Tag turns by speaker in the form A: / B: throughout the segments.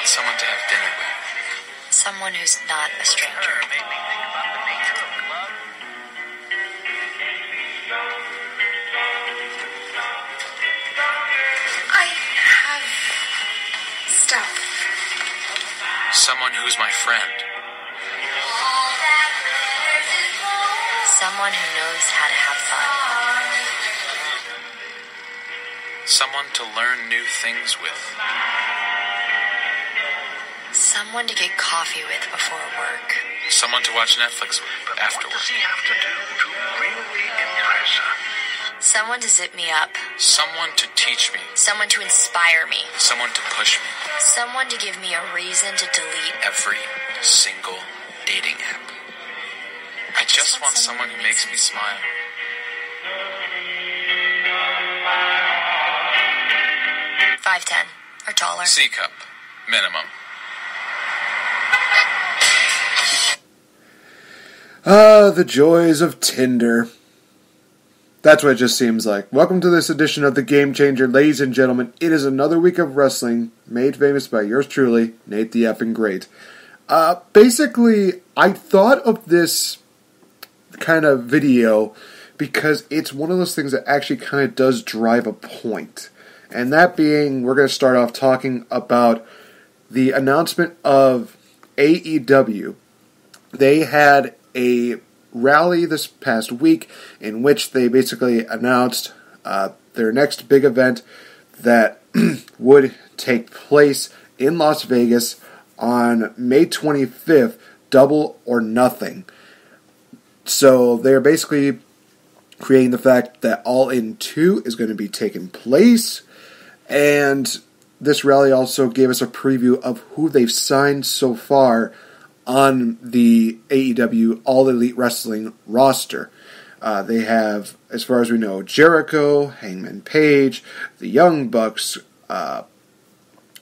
A: want someone to have dinner with.
B: Someone who's not a stranger.
C: I have stuff.
A: Someone who's my friend.
B: Someone who knows how to have fun.
A: Someone to learn new things with.
B: Someone to get coffee with before work.
A: Someone to watch Netflix with afterward.
D: What does he have to do to really impress her?
B: Someone to zip me up.
A: Someone to teach me.
B: Someone to inspire me.
A: Someone to push me.
B: Someone to give me a reason to delete
A: Every single dating app. I just want someone who makes me smile.
B: $5.10 or taller.
A: C cup. Minimum.
E: The joys of Tinder. That's what it just seems like. Welcome to this edition of The Game Changer, ladies and gentlemen. It is another week of wrestling, made famous by yours truly, Nate the Effing Great. Basically, I thought of this kind of video because it's one of those things that actually kind of does drive a point. And that being, we're going to start off talking about the announcement of AEW. They had a rally this past week in which they basically announced their next big event that would take place in Las Vegas on May 25th, Double or Nothing. So they're basically creating the fact that All In 2 is going to be taking place, and this rally also gave us a preview of who they've signed so far on the AEW All Elite Wrestling roster. They have, as far as we know, Jericho, Hangman Page, the Young Bucks,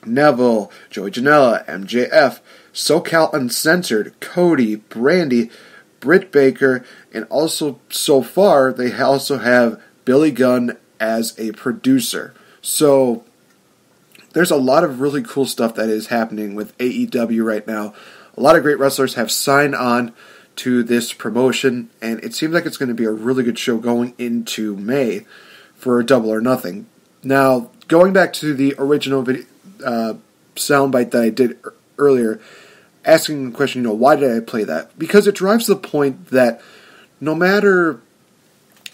E: Neville, Joey Janela, MJF, SoCal Uncensored, Cody, Brandy, Britt Baker, and also, so far, they also have Billy Gunn as a producer. So, there's a lot of really cool stuff that is happening with AEW right now. A lot of great wrestlers have signed on to this promotion, and it seems like it's going to be a really good show going into May for Double or Nothing. Now, going back to the original video, soundbite that I did earlier, asking the question, why did I play that? Because it drives the point that no matter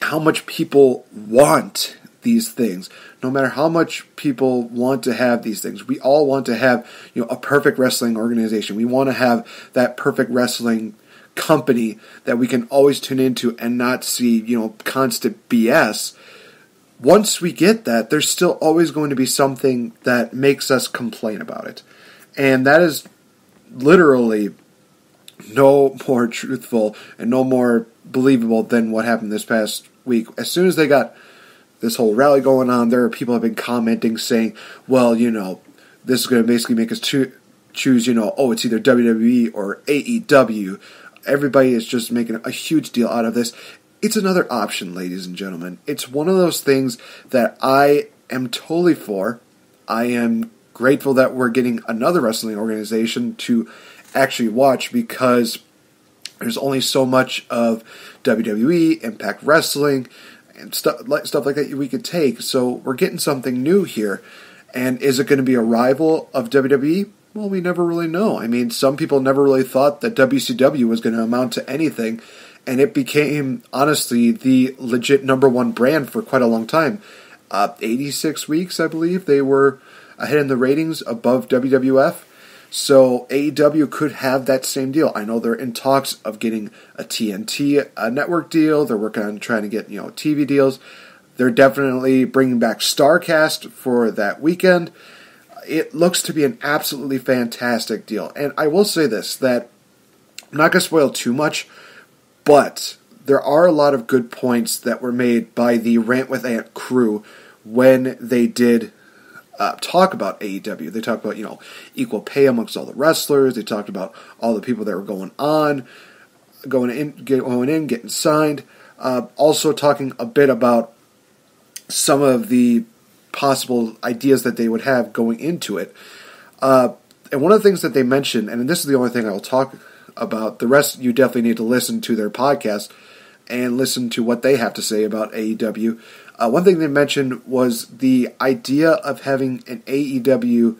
E: how much people want these things, no matter how much people want to have these things, we all want to have a perfect wrestling organization. We want to have that perfect wrestling company that we can always tune into and not see constant BS. Once we get that, there's still always going to be something that makes us complain about it, and that is literally no more truthful and no more believable than what happened this past week. As soon as they got this whole rally going on, there are people have been commenting saying, well, this is going to basically make us choose, it's either WWE or AEW. Everybody is just making a huge deal out of this. It's another option, ladies and gentlemen. It's one of those things that I am totally for. I am grateful that we're getting another wrestling organization to actually watch, because there's only so much of WWE, Impact Wrestling, and stuff like that we could take. So we're getting something new here. And is it going to be a rival of WWE? Well, we never really know. I mean, some people never really thought that WCW was going to amount to anything, and it became, honestly, the legit number one brand for quite a long time. 86 weeks, I believe, they were ahead in the ratings above WWF. So AEW could have that same deal. I know they're in talks of getting a TNT network deal. They're working on trying to get TV deals. They're definitely bringing back StarCast for that weekend. It looks to be an absolutely fantastic deal. And I will say this, that I'm not going to spoil too much, but there are a lot of good points that were made by the Rant with Ant crew when they did talk about AEW. They talked about, equal pay amongst all the wrestlers. They talked about all the people that were going in, getting signed. Also talking a bit about some of the possible ideas that they would have going into it. And one of the things that they mentioned, and this is the only thing I will talk about, the rest you definitely need to listen to their podcast and listen to what they have to say about AEW. One thing they mentioned was the idea of having an AEW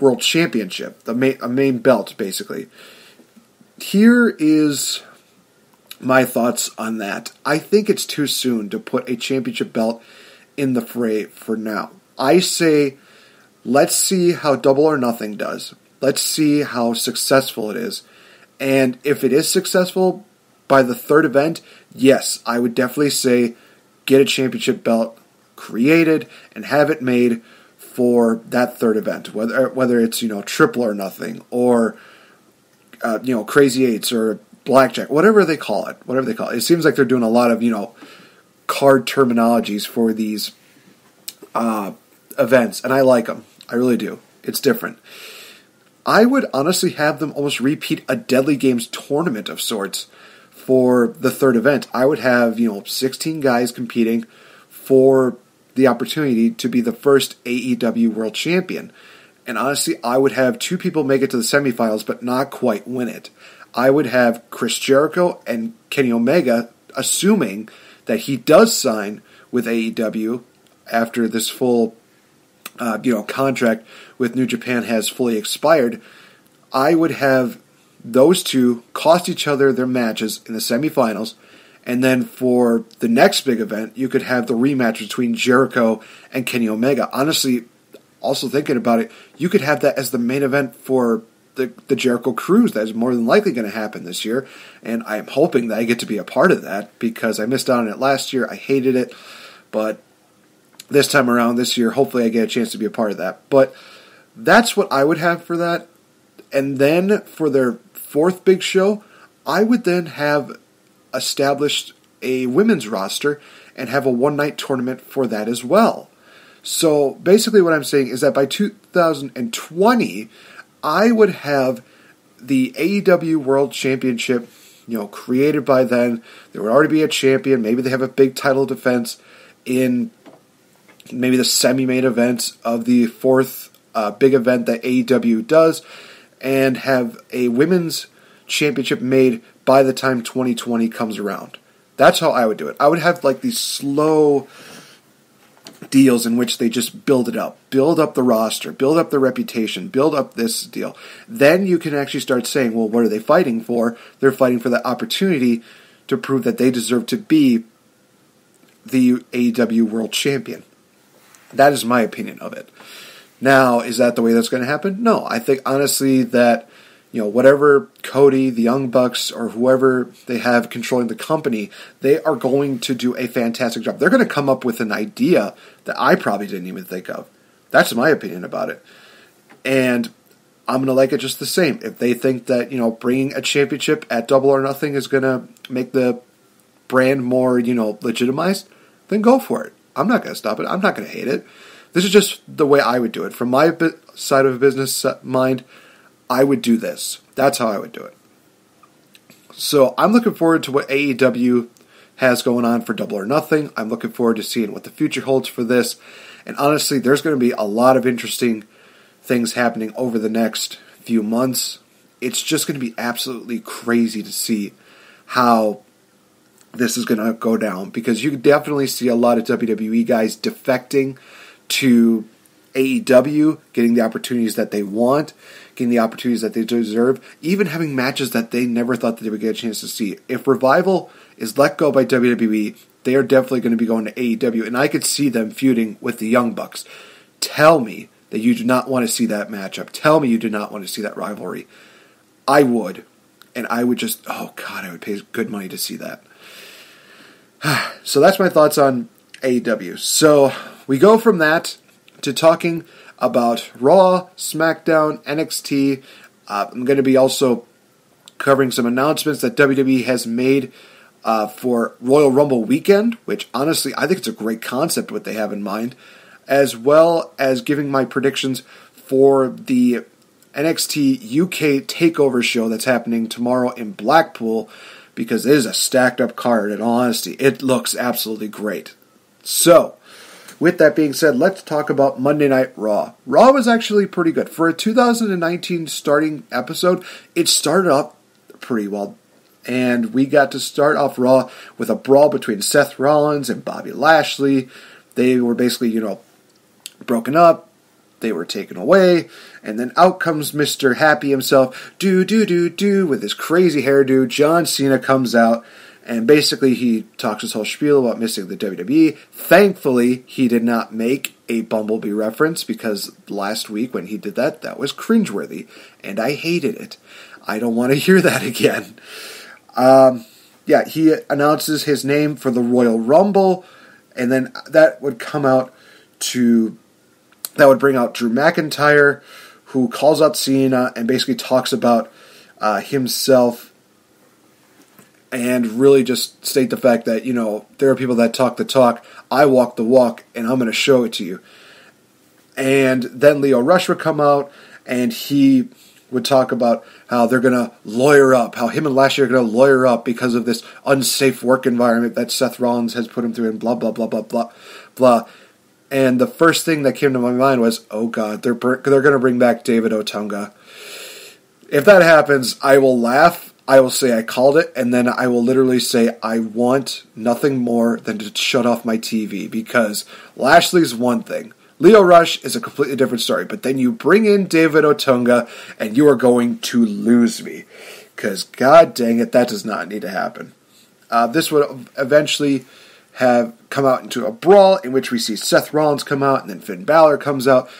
E: World Championship, a main belt, basically. Here is my thoughts on that. I think it's too soon to put a championship belt in the fray for now. I say, let's see how Double or Nothing does. Let's see how successful it is. And if it is successful by the third event, yes, I would definitely say get a championship belt created and have it made for that third event. Whether it's, Triple or Nothing or, Crazy Eights or Blackjack, whatever they call it. It seems like they're doing a lot of, card terminologies for these events, and I like them. I really do. It's different. I would honestly have them almost repeat a Deadly Games tournament of sorts for the third event. I would have, 16 guys competing for the opportunity to be the first AEW World Champion. And honestly, I would have 2 people make it to the semifinals but not quite win it. I would have Chris Jericho and Kenny Omega, assuming that he does sign with AEW after this full contract with New Japan has fully expired. I would have those two cost each other their matches in the semifinals, and then for the next big event, you could have the rematch between Jericho and Kenny Omega. Honestly, also thinking about it, you could have that as the main event for the Jericho Cruise. That is more than likely going to happen this year, and I am hoping that I get to be a part of that because I missed out on it last year. I hated it, but this time around, this year, hopefully I get a chance to be a part of that. But that's what I would have for that. And then for their fourth big show, I would then have established a women's roster and have a one-night tournament for that as well. So basically what I'm saying is that by 2020, I would have the AEW World Championship, created by then. There would already be a champion. Maybe they have a big title defense in maybe the semi-main event of the fourth big event that AEW does, and have a women's championship made by the time 2020 comes around. That's how I would do it. I would have these slow deals in which they just build it up. Build up the roster, build up the reputation, build up this deal. Then you can actually start saying, well, what are they fighting for? They're fighting for the opportunity to prove that they deserve to be the AEW World Champion. That is my opinion of it. Now, is that the way that's going to happen? No. I think, honestly, that whatever Cody, the Young Bucks, or whoever they have controlling the company, they are going to do a fantastic job. They're going to come up with an idea that I probably didn't even think of. That's my opinion about it. And I'm going to like it just the same. If they think that, bringing a championship at Double or Nothing is going to make the brand more, legitimized, then go for it. I'm not going to stop it. I'm not going to hate it. This is just the way I would do it. From my side of a business mind, I would do this. That's how I would do it. So I'm looking forward to what AEW has going on for Double or Nothing. I'm looking forward to seeing what the future holds for this. And honestly, there's going to be a lot of interesting things happening over the next few months. It's just going to be absolutely crazy to see how this is going to go down, because you can definitely see a lot of WWE guys defecting to AEW, getting the opportunities that they want, getting the opportunities that they deserve, even having matches that they never thought that they would get a chance to see. If Revival is let go by WWE, they are definitely going to be going to AEW, and I could see them feuding with the Young Bucks. Tell me that you do not want to see that matchup. Tell me you do not want to see that rivalry. I would. And I would just, I would pay good money to see that. So that's my thoughts on AEW. So we go from that to talking about Raw, SmackDown, NXT. I'm going to be also covering some announcements that WWE has made for Royal Rumble weekend, which honestly I think it's a great concept what they have in mind, as well as giving my predictions for the NXT UK TakeOver show that's happening tomorrow in Blackpool, because it is a stacked up card, and honestly, it looks absolutely great. So, with that being said, let's talk about Monday Night Raw. Raw was actually pretty good. For a 2019 starting episode, it started off pretty well. And we got to start off Raw with a brawl between Seth Rollins and Bobby Lashley. They were basically, broken up. They were taken away. And then out comes Mr. Happy himself, with his crazy hairdo. John Cena comes out. And basically, he talks his whole spiel about missing the WWE. Thankfully, he did not make a Bumblebee reference, because last week when he did that, that was cringeworthy. And I hated it. I don't want to hear that again. He announces his name for the Royal Rumble. And then that would bring out Drew McIntyre, who calls out Cena and basically talks about himself. And really just state the fact that, there are people that talk the talk, I walk the walk, and I'm going to show it to you. And then Lio Rush would come out, and he would talk about how they're going to lawyer up, how him and Lashley are going to lawyer up because of this unsafe work environment that Seth Rollins has put him through, and blah, blah, blah, blah, blah, blah. And the first thing that came to my mind was, oh God, they're going to bring back David Otunga. If that happens, I will laugh. I will say I called it, and then I will literally say I want nothing more than to shut off my TV, because Lashley's one thing. Lio Rush is a completely different story, but then you bring in David Otunga, and you are going to lose me, because god dang it, that does not need to happen. This would eventually have come out into a brawl in which we see Seth Rollins come out, and then Finn Balor comes out.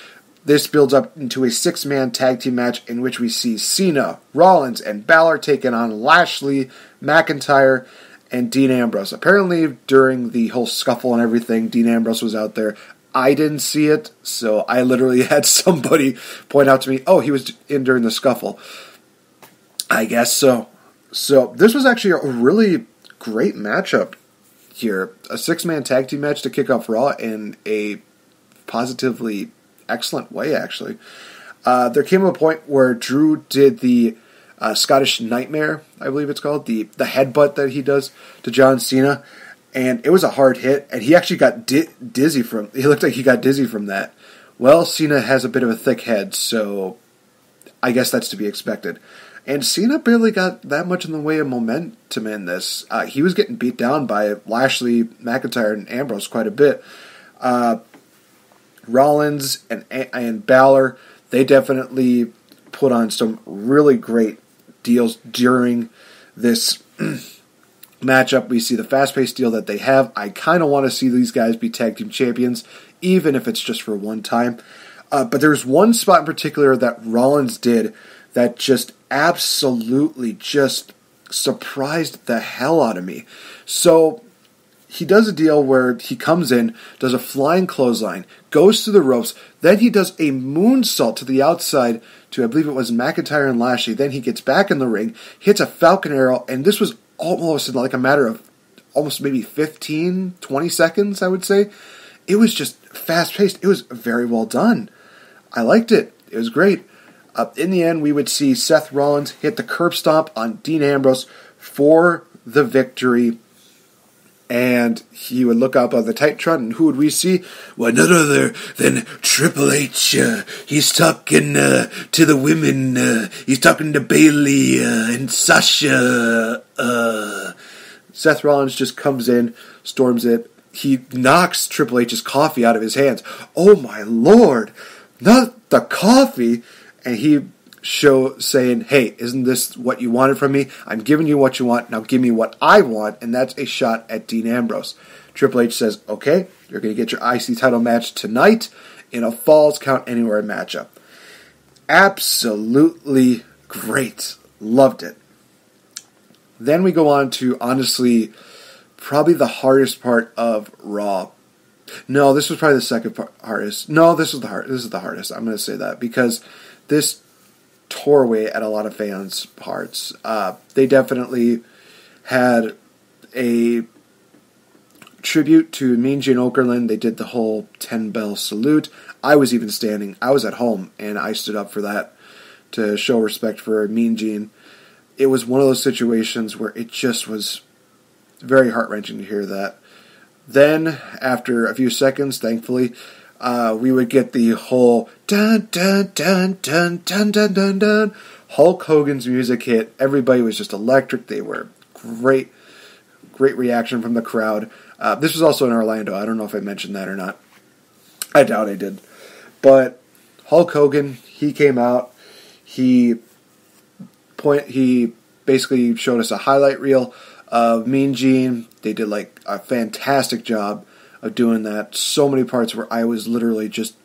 E: This builds up into a 6-man tag team match in which we see Cena, Rollins, and Balor taking on Lashley, McIntyre, and Dean Ambrose. Apparently, during the whole scuffle and everything, Dean Ambrose was out there. I didn't see it, so I literally had somebody point out to me, oh, he was in during the scuffle. I guess so. So, this was actually a really great matchup here. A 6-man tag team match to kick off Raw in a positively excellent way, actually. There came a point where Drew did the Scottish Nightmare, I believe it's called, the headbutt that he does to John Cena, and it was a hard hit, and he actually got dizzy from. He looked like he got dizzy from that. Well, Cena has a bit of a thick head, so I guess that's to be expected. And Cena barely got that much in the way of momentum in this. He was getting beat down by Lashley, McIntyre, and Ambrose quite a bit. Rollins and Balor, they definitely put on some really great deals during this matchup. We see the fast-paced deal that they have. I kind of want to see these guys be tag team champions, even if it's just for one time. But there's one spot in particular that Rollins did that just absolutely just surprised the hell out of me. So he does a deal where he comes in, does a flying clothesline, goes through the ropes, then he does a moonsault to the outside to, I believe it was McIntyre and Lashley, then he gets back in the ring, hits a Falcon Arrow, and this was almost in like a matter of almost maybe 15, 20 seconds, I would say. It was just fast-paced. It was very well done. I liked it. It was great. In the end, we would see Seth Rollins hit the curb stomp on Dean Ambrose for the victory. And he would look up on the Titantron, and who would we see? Well, none other than Triple H. He's talking to the women. He's talking to Bayley and Sasha. Seth Rollins just comes in, storms it. He knocks Triple H's coffee out of his hands. Oh my lord! Not the coffee! And he saying, hey, isn't this what you wanted from me? I'm giving you what you want, now give me what I want, and that's a shot at Dean Ambrose. Triple H says, okay, you're going to get your IC title match tonight in a Falls Count Anywhere matchup. Absolutely great. Loved it. Then we go on to, honestly, probably the hardest part of Raw. No, this was probably the second hardest. No, this is the hardest. I'm going to say that, because this tore away at a lot of fans' hearts. They definitely had a tribute to Mean Gene Okerlund. They did the whole 10-bell salute. I was even standing. I was at home, and I stood up for that to show respect for Mean Gene. It was one of those situations where it just was very heart-wrenching to hear that. Then, after a few seconds, thankfully, we would get the whole dun dun dun dun dun dun dun dun. Hulk Hogan's music hit. Everybody was just electric. They were great reaction from the crowd. This was also in Orlando. I don't know if I mentioned that or not. I doubt I did. But Hulk Hogan, he came out. He basically showed us a highlight reel of Mean Gene. They did like a fantastic job of doing that. So many parts where I was literally just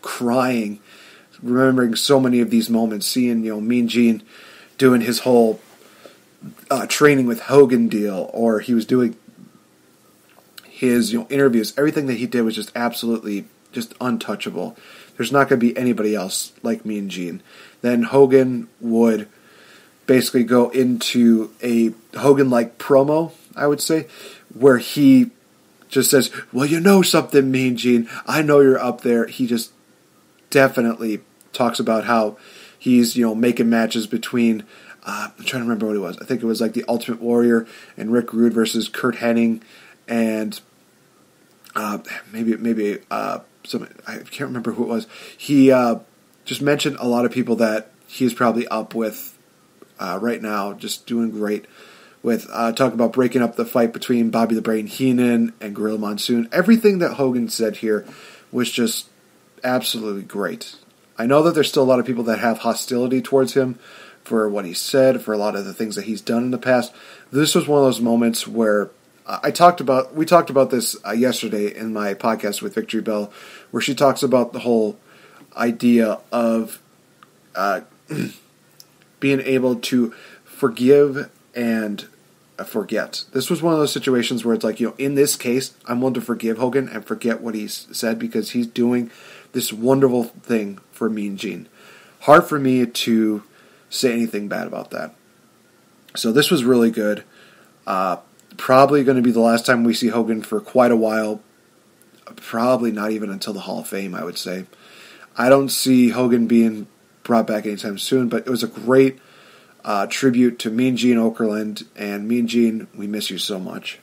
E: crying, remembering so many of these moments, seeing Mean Gene doing his whole training with Hogan deal, or he was doing his interviews. Everything that he did was just absolutely just untouchable. There's not going to be anybody else like Mean Gene. Then Hogan would basically go into a Hogan-like promo, I would say, where he just says, well, you know something, Mean Gene. I know you're up there. He just definitely talks about how he's, making matches between, I'm trying to remember what it was. I think it was like the Ultimate Warrior and Rick Rude versus Kurt Hennig, and maybe I can't remember who it was. He just mentioned a lot of people that he's probably up with right now, just doing great. With talking about breaking up the fight between Bobby the Brain Heenan and Gorilla Monsoon. Everything that Hogan said here was just absolutely great. I know that there's still a lot of people that have hostility towards him for what he said, for a lot of the things that he's done in the past. This was one of those moments where we talked about this yesterday in my podcast with VictoriBelle, where she talks about the whole idea of being able to forgive and forget. This was one of those situations where it's like, in this case, I'm willing to forgive Hogan and forget what he said because he's doing this wonderful thing for Mean Gene. Hard for me to say anything bad about that. So this was really good. Probably going to be the last time we see Hogan for quite a while. Probably not even until the Hall of Fame, I would say. I don't see Hogan being brought back anytime soon, but it was a great tribute to Mean Gene Okerlund, and Mean Gene, we miss you so much.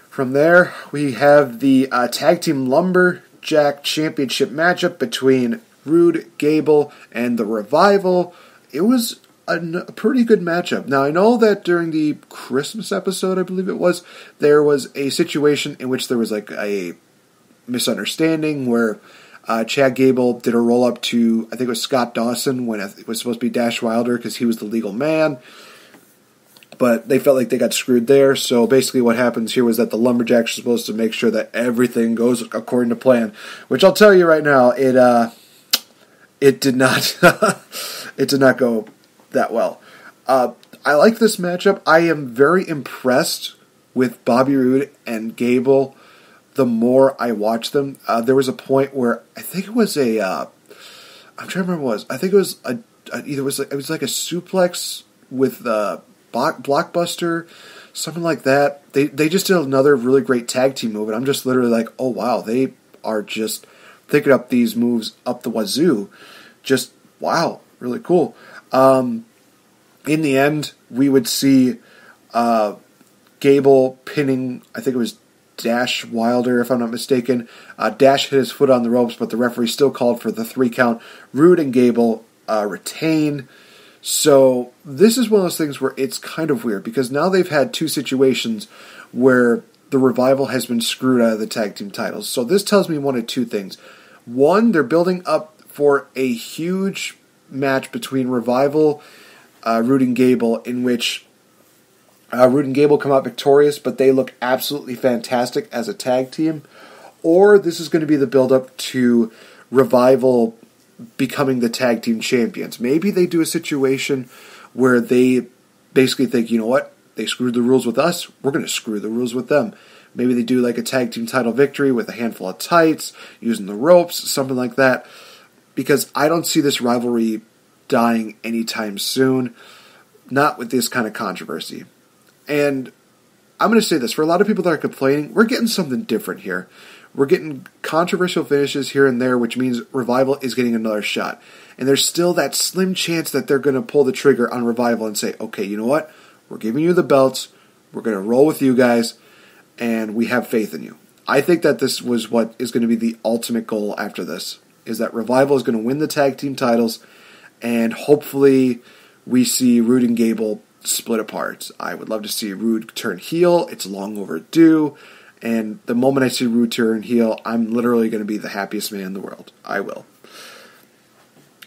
E: From there, we have the Tag Team Lumberjack Championship matchup between Rude, Gable, and the Revival. It was a pretty good matchup. Now, I know that during the Christmas episode, I believe it was, there was a situation in which there was like a misunderstanding where Chad Gable did a roll-up to, I think it was Scott Dawson, when it was supposed to be Dash Wilder because he was the legal man. But they felt like they got screwed there. So basically what happens here was that the Lumberjacks are supposed to make sure that everything goes according to plan. Which I'll tell you right now, it did not it did not go that well. I like this matchup. I am very impressed with Bobby Roode and Gable the more I watch them. There was a point where I think it was I'm trying to remember what it was. I think it was it was like a suplex with Blockbuster, something like that. They just did another really great tag team move, and I'm just literally like, oh wow, they are just picking up these moves up the wazoo. Just wow, really cool. In the end, we would see Gable pinning, I think it was Dash Wilder, if I'm not mistaken. Dash hit his foot on the ropes, but the referee still called for the 3 count. Rude and Gable retain. So this is one of those things where it's kind of weird, because now they've had 2 situations where the Revival has been screwed out of the tag team titles. So this tells me one of 2 things. One, they're building up for a huge match between Revival, Rude and Gable, in which Rude and Gable come out victorious, but they look absolutely fantastic as a tag team. Or this is going to be the build-up to Revival becoming the tag team champions. Maybe they do a situation where they basically think, you know what, they screwed the rules with us, we're going to screw the rules with them. Maybe they do like a tag team title victory with a handful of tights, using the ropes, something like that. Because I don't see this rivalry dying anytime soon. Not with this kind of controversy. And I'm going to say this, for a lot of people that are complaining, we're getting something different here. We're getting controversial finishes here and there, which means Revival is getting another shot. And there's still that slim chance that they're going to pull the trigger on Revival and say, okay, you know what? We're giving you the belts. We're going to roll with you guys. and we have faith in you. I think that this was what is going to be the ultimate goal after this, is that Revival is going to win the tag team titles, and hopefully we see Rude and Gable split apart. I would love to see Rude turn heel. It's long overdue, and the moment I see Rude turn heel, I'm literally going to be the happiest man in the world. I will.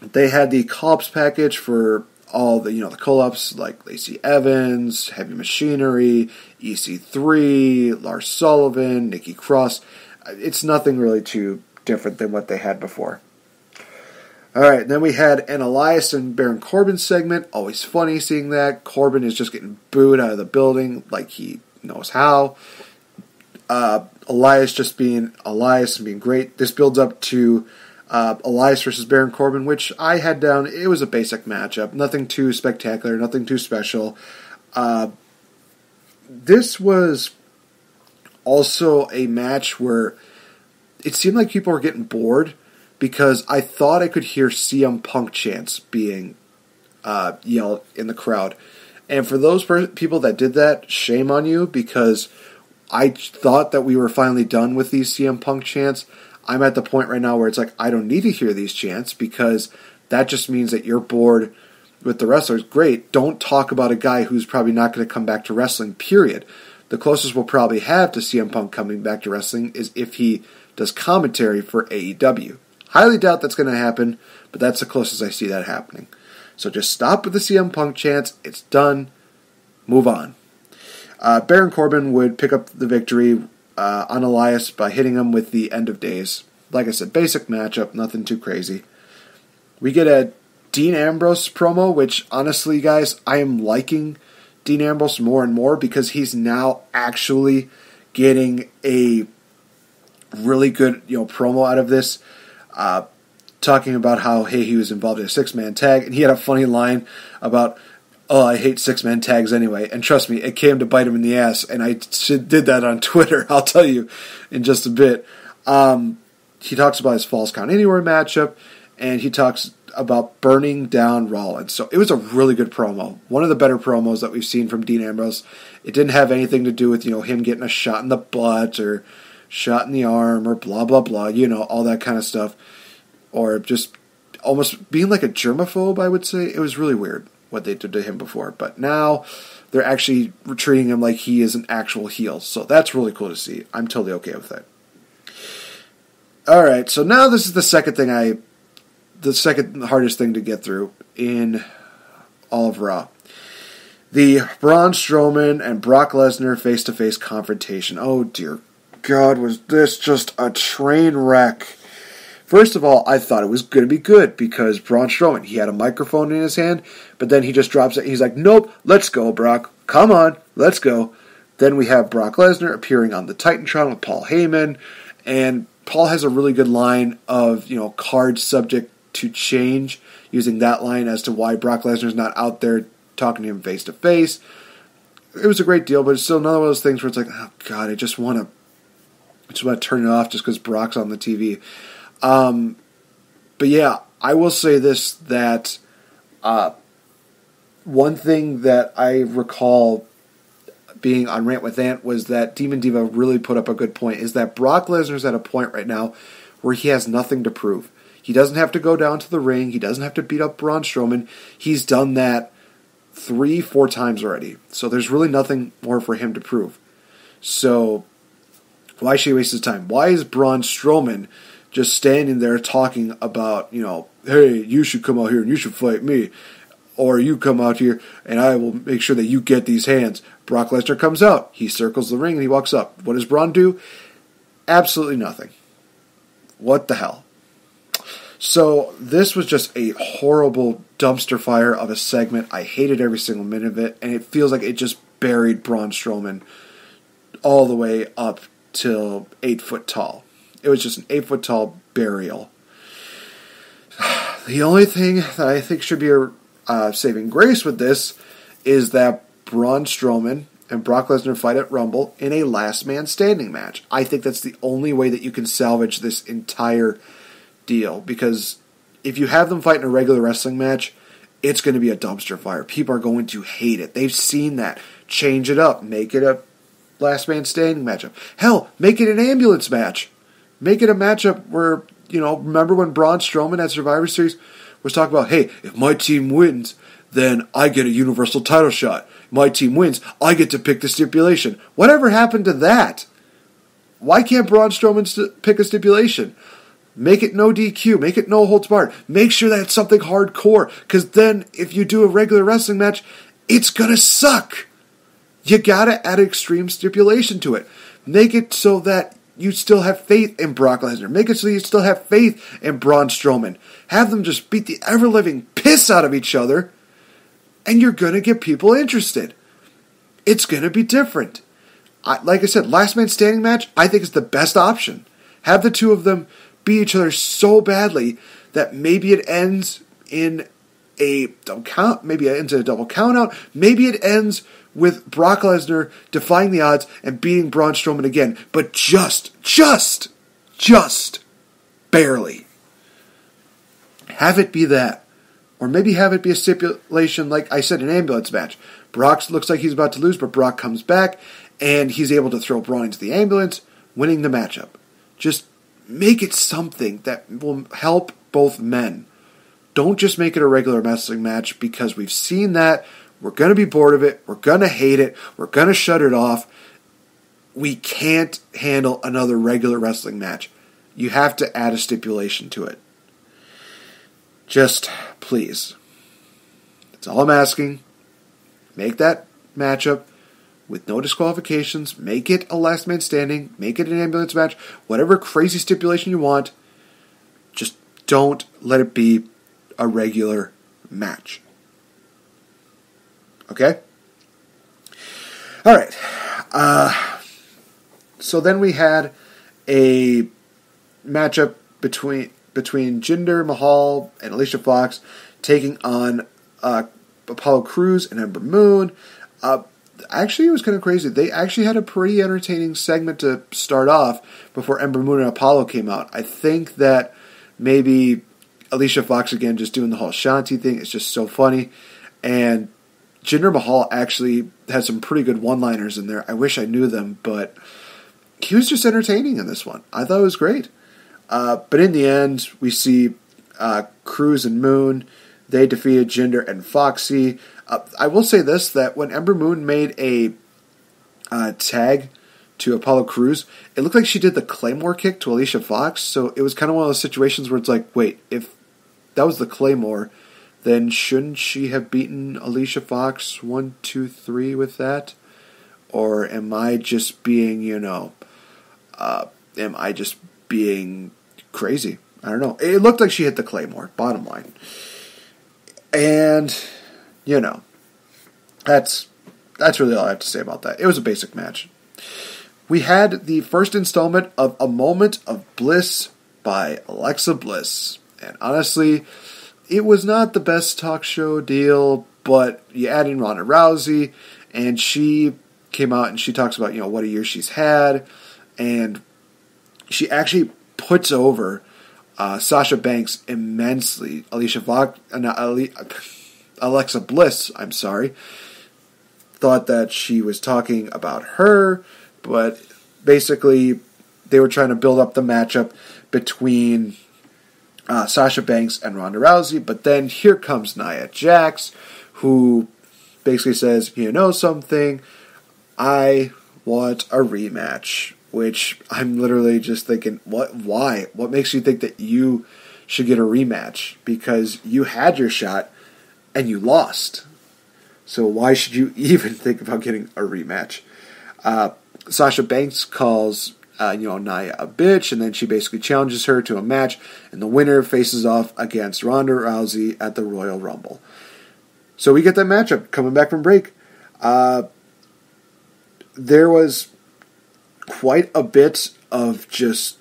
E: They had the call-ups package for all the, the call-ups, like Lacey Evans, Heavy Machinery, EC3, Lars Sullivan, Nikki Cross. It's nothing really too different than what they had before. Alright, then we had an Elias and Baron Corbin segment. Always funny seeing that. Corbin is just getting booed out of the building like he knows how. Elias just being Elias and being great. This builds up to Elias versus Baron Corbin, which I had down. It was a basic matchup. Nothing too spectacular, nothing too special. This was also a match where it seemed like people were getting bored because I thought I could hear CM Punk chants being yelled in the crowd. And for those people that did that, shame on you, because I thought that we were finally done with these CM Punk chants. I'm at the point right now where it's like, I don't need to hear these chants because that just means that you're bored with the wrestlers. Great. Don't talk about a guy who's probably not going to come back to wrestling, period. The closest we'll probably have to CM Punk coming back to wrestling is if he does commentary for AEW. Highly doubt that's going to happen, but that's the closest I see that happening. So just stop with the CM Punk chants. It's done. Move on. Baron Corbin would pick up the victory on Elias by hitting him with the End of Days. Like I said, basic matchup, nothing too crazy. We get a Dean Ambrose promo, which honestly, guys, I am liking Dean Ambrose more and more because he's now actually getting a really good promo out of this. Talking about how, hey, he was involved in a 6-man tag, and he had a funny line about, oh, I hate 6-man tags anyway. And trust me, it came to bite him in the ass, and I did that on Twitter, I'll tell you in just a bit. He talks about his Falls Count Anywhere matchup, and he talks about burning down Rollins. So it was a really good promo. One of the better promos that we've seen from Dean Ambrose. It didn't have anything to do with, him getting a shot in the butt or shot in the arm or blah, blah, blah, all that kind of stuff. Or just almost being like a germaphobe, I would say. It was really weird what they did to him before. But now they're actually treating him like he is an actual heel. So that's really cool to see. I'm totally okay with that. Alright, so now this is the second hardest thing to get through in all of Raw. The Braun Strowman and Brock Lesnar face-to-face confrontation. Oh dear God, was this just a train wreck. First of all, I thought it was going to be good because Braun Strowman, he had a microphone in his hand, but then he just drops it. He's like, nope, let's go, Brock. Come on, let's go. Then we have Brock Lesnar appearing on the Titantron with Paul Heyman, and Paul has a really good line of, cards subject to change, using that line as to why Brock Lesnar's not out there talking to him face to face. It was a great deal, but it's still another one of those things where it's like, oh God, I just want to turn it off just because Brock's on the TV. But yeah, I will say this, that one thing that I recall being on Rant with Ant was that Demon Diva really put up a good point, is that Brock Lesnar's at a point right now where he has nothing to prove. He doesn't have to go down to the ring. He doesn't have to beat up Braun Strowman. He's done that 3-4 times already. So there's really nothing more for him to prove. So why should he waste his time? Why is Braun Strowman just standing there talking about, hey, you should come out here and you should fight me. Or you come out here and I will make sure that you get these hands. Brock Lesnar comes out. He circles the ring and he walks up. What does Braun do? Absolutely nothing. What the hell? So this was just a horrible dumpster fire of a segment. I hated every single minute of it. And it feels like it just buried Braun Strowman all the way up till 8 foot tall. It was just an 8 foot tall burial. The only thing that I think should be a saving grace with this is that Braun Strowman and Brock Lesnar fight at Rumble in a last man standing match. I think that's the only way that you can salvage this entire deal, because if you have them fight in a regular wrestling match, it's going to be a dumpster fire. People are going to hate it. They've seen that. Change it up. Make it a last man standing matchup. Hell, make it an ambulance match. Make it a matchup where, remember when Braun Strowman at Survivor Series was talking about, hey, if my team wins, then I get a Universal title shot. My team wins, I get to pick the stipulation. Whatever happened to that? Why can't Braun Strowman pick a stipulation? Make it no DQ. Make it no holds barred. Make sure that it's something hardcore. Because then, if you do a regular wrestling match, it's going to suck. You got to add extreme stipulation to it. Make it so that you still have faith in Brock Lesnar. Make it so you still have faith in Braun Strowman. Have them just beat the ever-living piss out of each other, and you're going to get people interested. It's going to be different. Like I said, last man standing match, I think is the best option. Have the two of them beat each other so badly that maybe it ends in a double count, maybe it ends in a double count out, maybe it ends with Brock Lesnar defying the odds and beating Braun Strowman again, but just barely. Have it be that. Or maybe have it be a stipulation, like I said, an ambulance match. Brock looks like he's about to lose, but Brock comes back, and he's able to throw Braun into the ambulance, winning the matchup. Just make it something that will help both men. Don't just make it a regular wrestling match, because we've seen that. We're going to be bored of it. We're going to hate it. We're going to shut it off. We can't handle another regular wrestling match. You have to add a stipulation to it. Just, please. That's all I'm asking. Make that matchup with no disqualifications. Make it a last man standing. Make it an ambulance match. Whatever crazy stipulation you want. Just don't let it be a regular match. Okay? Alright. So then we had a matchup between Jinder Mahal and Alicia Fox taking on Apollo Crews and Ember Moon. Actually, it was kind of crazy. They actually had a pretty entertaining segment to start off before Ember Moon and Apollo came out. I think that maybe Alicia Fox, again, just doing the whole Shanti thing, is just so funny. And Jinder Mahal actually had some pretty good one-liners in there. I wish I knew them, but he was just entertaining in this one. I thought it was great. But in the end, we see Cruz and Moon. They defeated Jinder and Foxy. I will say this, that when Ember Moon made a tag to Apollo Crews, it looked like she did the Claymore kick to Alicia Fox. So it was kind of one of those situations where it's like, wait, if that was the Claymore, then shouldn't she have beaten Alicia Fox 1, 2, 3 with that? Or am I just being, being crazy? I don't know. It looked like she hit the Claymore, bottom line. And, that's really all I have to say about that. It was a basic match. We had the first installment of A Moment of Bliss by Alexa Bliss. And honestly, it was not the best talk show deal, but you add in Ronda Rousey, and she came out and she talks about, what a year she's had, and she actually puts over Sasha Banks immensely. Alexa Bliss, thought that she was talking about her, but basically they were trying to build up the matchup between Sasha Banks and Ronda Rousey, but then here comes Nia Jax, who basically says, something, I want a rematch, which I'm literally just thinking, why? What makes you think that you should get a rematch? Because you had your shot and you lost. So why should you even think about getting a rematch? Sasha Banks calls Nia a bitch, and then she basically challenges her to a match, and the winner faces off against Ronda Rousey at the Royal Rumble. So we get that matchup coming back from break. There was quite a bit of just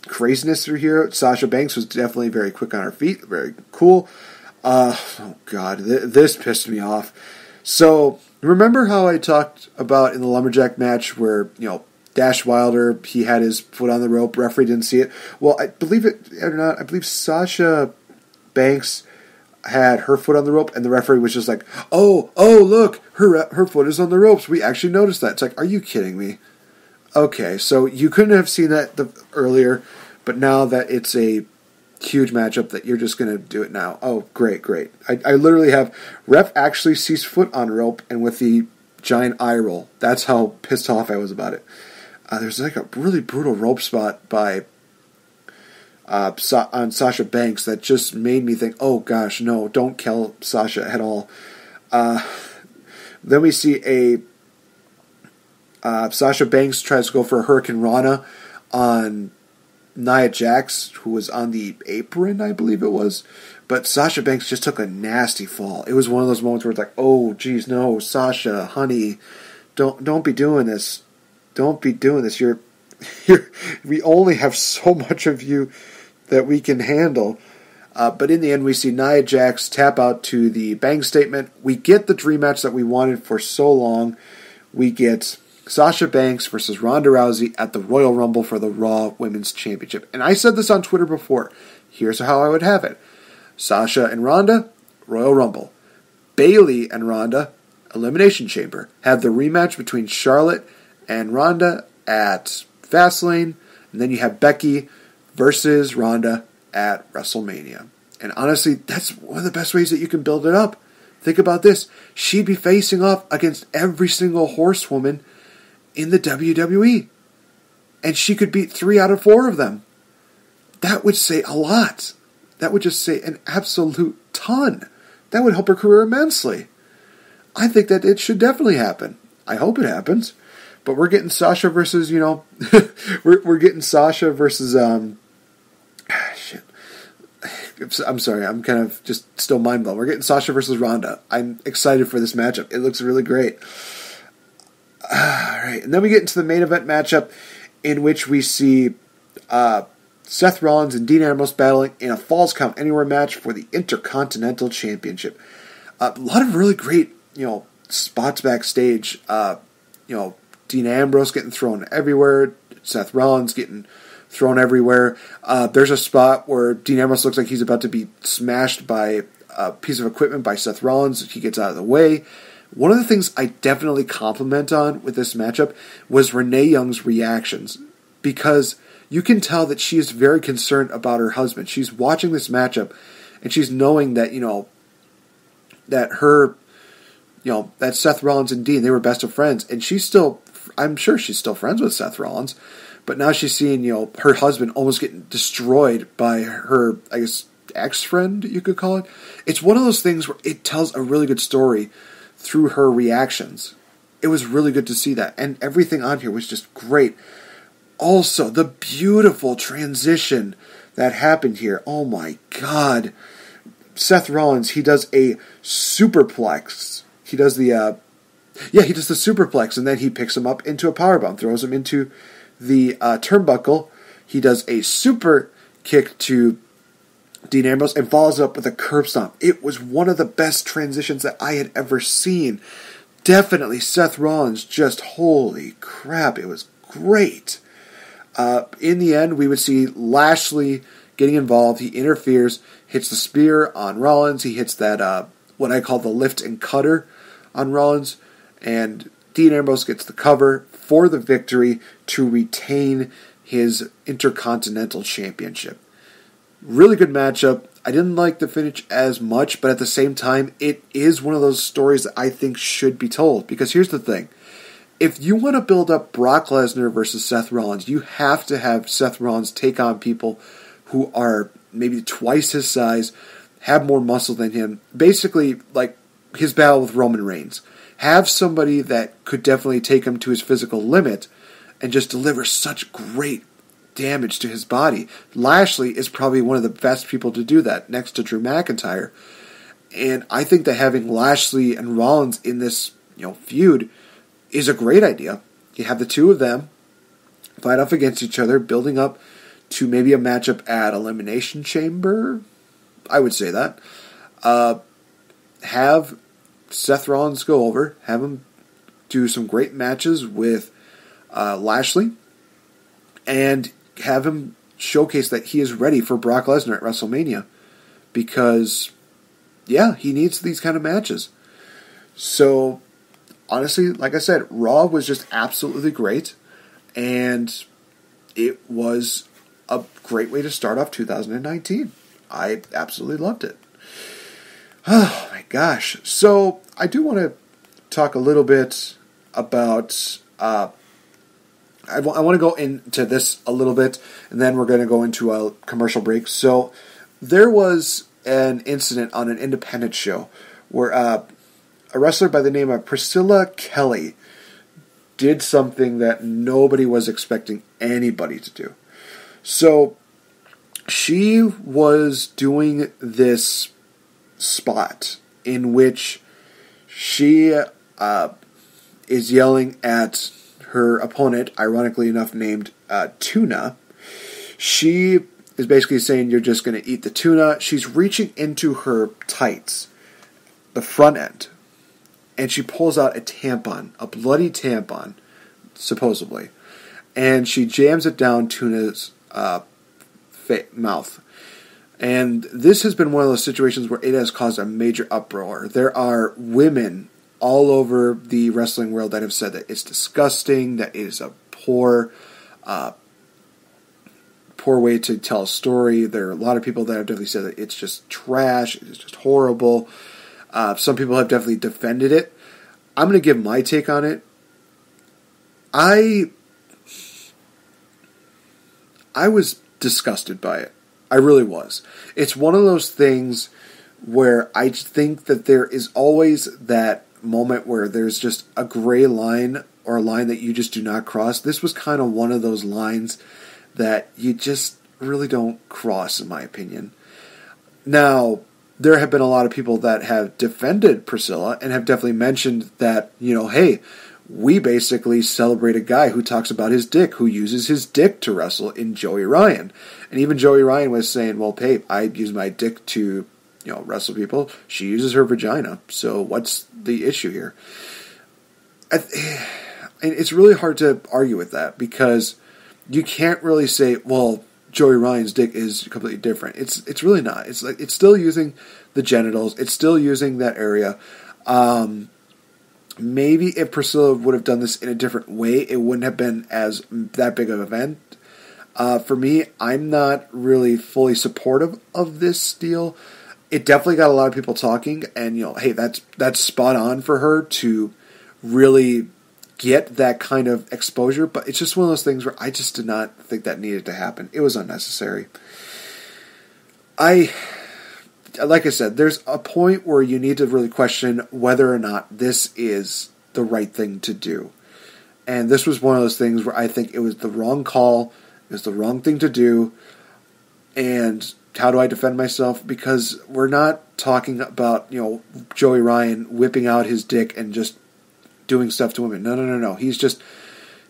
E: craziness through here. Sasha Banks was definitely very quick on her feet, very cool. Oh God, this pissed me off. So remember how I talked about in the Lumberjack match where, Dash Wilder, he had his foot on the rope, referee didn't see it. Well, I believe it or not, I believe Sasha Banks had her foot on the rope, and the referee was just like, oh, look, her foot is on the ropes. We actually noticed that. It's like, are you kidding me? Okay, so you couldn't have seen that earlier, but now that it's a huge matchup that you're just going to do it now. Oh, great. I literally have ref actually sees foot on rope, and with the giant eye roll. That's how pissed off I was about it. There's like a really brutal rope spot by on Sasha Banks that just made me think, oh gosh, no, don't kill Sasha at all. Then we see Sasha Banks tries to go for a Hurricane Rana on Nia Jax, who was on the apron, I believe it was. But Sasha Banks just took a nasty fall. It was one of those moments where it's like, oh, geez, no, Sasha, honey, don't be doing this. Don't be doing this. You're we only have so much of you that we can handle. But in the end, we see Nia Jax tap out to the bang statement. We get the dream match that we wanted for so long. We get Sasha Banks versus Ronda Rousey at the Royal Rumble for the Raw Women's Championship. And I said this on Twitter before. Here's how I would have it. Sasha and Ronda, Royal Rumble. Bayley and Ronda, Elimination Chamber. Have the rematch between Charlotte and Ronda at Fastlane. And then you have Becky versus Ronda at WrestleMania. And honestly, that's one of the best ways that you can build it up. Think about this. She'd be facing off against every single horsewoman in the WWE. And she could beat 3 out of 4 of them. That would say a lot. That would just say an absolute ton. That would help her career immensely. I think that it should definitely happen. I hope it happens. But we're getting Sasha versus, we're getting Sasha versus, shit. I'm sorry, I'm kind of just still mind blown. We're getting Sasha versus Ronda. I'm excited for this matchup. It looks really great. Alright, and then we get into the main event matchup in which we see Seth Rollins and Dean Ambrose battling in a Falls Count Anywhere match for the Intercontinental Championship. A lot of really great, spots backstage. Dean Ambrose getting thrown everywhere. Seth Rollins getting thrown everywhere. There's a spot where Dean Ambrose looks like he's about to be smashed by a piece of equipment by Seth Rollins. He gets out of the way. One of the things I definitely compliment on with this matchup was Renee Young's reactions, because you can tell that she is very concerned about her husband. She's watching this matchup, and she's knowing that, that Seth Rollins and Dean, they were best of friends, and I'm sure she's still friends with Seth Rollins, but now she's seeing, her husband almost getting destroyed by her, I guess, ex-friend, you could call it. It's one of those things where it tells a really good story through her reactions. It was really good to see that, and everything on here was just great. Also, the beautiful transition that happened here. Oh my God. Seth Rollins, he does a superplex. He does the superplex, and then he picks him up into a powerbomb, throws him into the turnbuckle. He does a super kick to Dean Ambrose and follows it up with a curb stomp. It was one of the best transitions that I had ever seen. Definitely Seth Rollins, just holy crap, it was great. In the end, we would see Lashley getting involved. He interferes, hits the spear on Rollins. He hits that, what I call the lift and cutter on Rollins. And Dean Ambrose gets the cover for the victory to retain his Intercontinental Championship. Really good matchup. I didn't like the finish as much, but at the same time, it is one of those stories that I think should be told. Because here's the thing. If you want to build up Brock Lesnar versus Seth Rollins, you have to have Seth Rollins take on people who are maybe twice his size, have more muscle than him. Basically, like his battle with Roman Reigns. Have somebody that could definitely take him to his physical limit and just deliver such great damage to his body. Lashley is probably one of the best people to do that, next to Drew McIntyre. And I think that having Lashley and Rollins in this, feud is a great idea. You have the two of them fight off against each other, building up to maybe a matchup at Elimination Chamber. I would say that. Have Seth Rollins go over, have him do some great matches with Lashley, and have him showcase that he is ready for Brock Lesnar at WrestleMania, because yeah, he needs these kind of matches. So, honestly, like I said, Raw was just absolutely great, and it was a great way to start off 2019. I absolutely loved it. Oh my gosh. So, I do want to talk a little bit about... I want to go into this a little bit, and then we're going to go into a commercial break. So, there was an incident on an independent show where a wrestler by the name of Priscilla Kelly did something that nobody was expecting anybody to do. So, she was doing this spot in which she is yelling at her opponent, ironically enough named Tuna. She is basically saying, you're just going to eat the tuna. She's reaching into her tights, the front end, and she pulls out a tampon, a bloody tampon, supposedly, and she jams it down Tuna's mouth. And this has been one of those situations where it has caused a major uproar. There are women all over the wrestling world that have said that it's disgusting, that it is a poor way to tell a story. There are a lot of people that have definitely said that it's just trash, it's just horrible. Some people have definitely defended it. I'm going to give my take on it. I was disgusted by it. I really was. It's one of those things where I think that there is always that moment where there's just a gray line or a line that you just do not cross. This was kind of one of those lines that you just really don't cross, in my opinion. Now, there have been a lot of people that have defended Priscilla and have definitely mentioned that, hey, we basically celebrate a guy who talks about his dick, who uses his dick to wrestle in Joey Ryan. And even Joey Ryan was saying, well, hey, I use my dick to wrestle people. She uses her vagina. So what's the issue here? And it's really hard to argue with that because you can't really say, well, Joey Ryan's dick is completely different. It's really not. It's like it's still using the genitals. It's still using that area. Maybe if Priscilla would have done this in a different way, it wouldn't have been as that big of an event. For me, I'm not really fully supportive of this deal. It definitely got a lot of people talking, and hey, that's spot on for her to really get that kind of exposure. But it's just one of those things where I just did not think that needed to happen. It was unnecessary. Like I said, there's a point where you need to really question whether or not this is the right thing to do. And this was one of those things where I think it was the wrong call, it was the wrong thing to do, and how do I defend myself? Because we're not talking about, Joey Ryan whipping out his dick and just doing stuff to women. No. He's just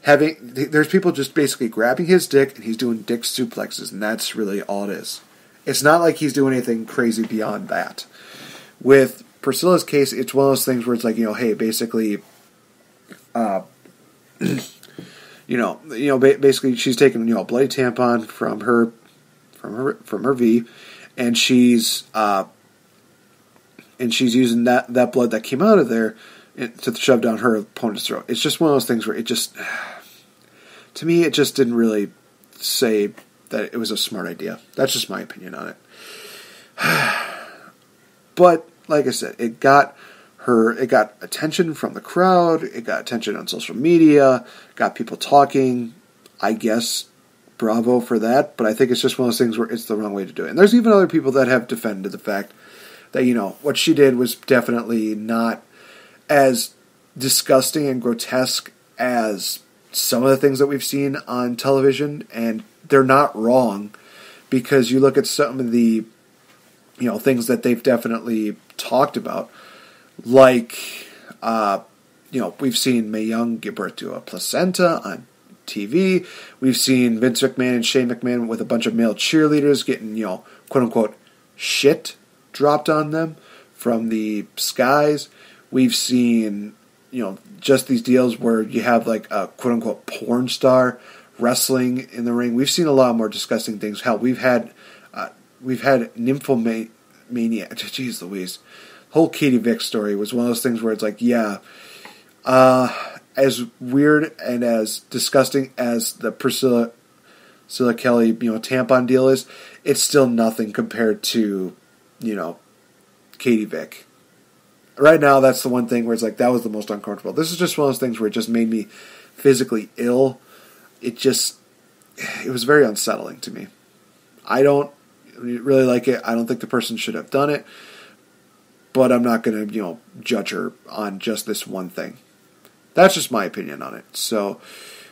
E: there's people just basically grabbing his dick and he's doing dick suplexes, and that's really all it is. It's not like he's doing anything crazy beyond that. With Priscilla's case, it's one of those things where it's like, hey, basically, basically she's taking, a bloody tampon from her V, and she's using that blood that came out of there to shove down her opponent's throat. It's just one of those things where it just, to me, it just didn't really say that it was a smart idea. That's just my opinion on it. But like I said, it got attention from the crowd. It got attention on social media. Got people talking. I guess bravo for that. But I think it's just one of those things where it's the wrong way to do it. And there's even other people that have defended the fact that what she did was definitely not as disgusting and grotesque as some of the things that we've seen on television, and they're not wrong, because you look at some of the things that they've definitely talked about, like we've seen Mae Young give birth to a placenta on TV. We've seen Vince McMahon and Shane McMahon with a bunch of male cheerleaders getting quote unquote shit dropped on them from the skies. We've seen just these deals where you have like a quote unquote porn star wrestling in the ring. We've seen a lot more disgusting things. Hell, we've had Mania. Jeez Louise. Whole Katie Vick story was one of those things where it's like, yeah, as weird and as disgusting as the Priscilla Kelly, tampon deal is, it's still nothing compared to, Katie Vick. Right now, that's the one thing where it's like, that was the most uncomfortable. This is just one of those things where it just made me physically ill. It was very unsettling to me. I don't really like it. I don't think the person should have done it. But I'm not going to, judge her on just this one thing. That's just my opinion on it. So,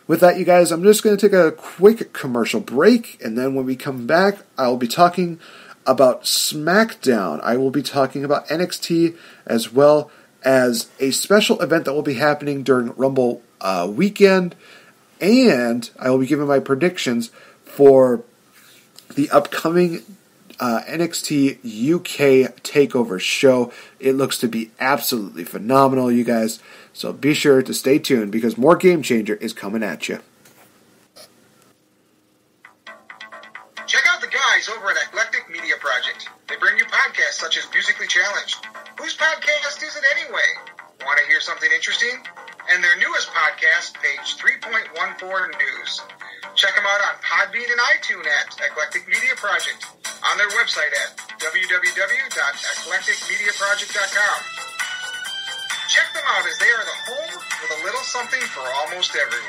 E: with that, you guys, I'm just going to take a quick commercial break. And then when we come back, I will be talking about Smackdown. I will be talking about NXT as well as a special event that will be happening during Rumble weekend. And I will be giving my predictions for the upcoming NXT UK TakeOver show. It looks to be absolutely phenomenal, you guys. So be sure to stay tuned because more Game Changer is coming at you.
F: Check out the guys over at Eclectic Media Project. They bring you podcasts such as Musically Challenged. Whose podcast is it anyway? Want to hear something interesting? And their newest podcast, Page 3.14 News. Check them out on Podbean and iTunes at Eclectic Media Project. On their website at www.eclecticmediaproject.com. Check them out as they are the home with a little something for almost everyone.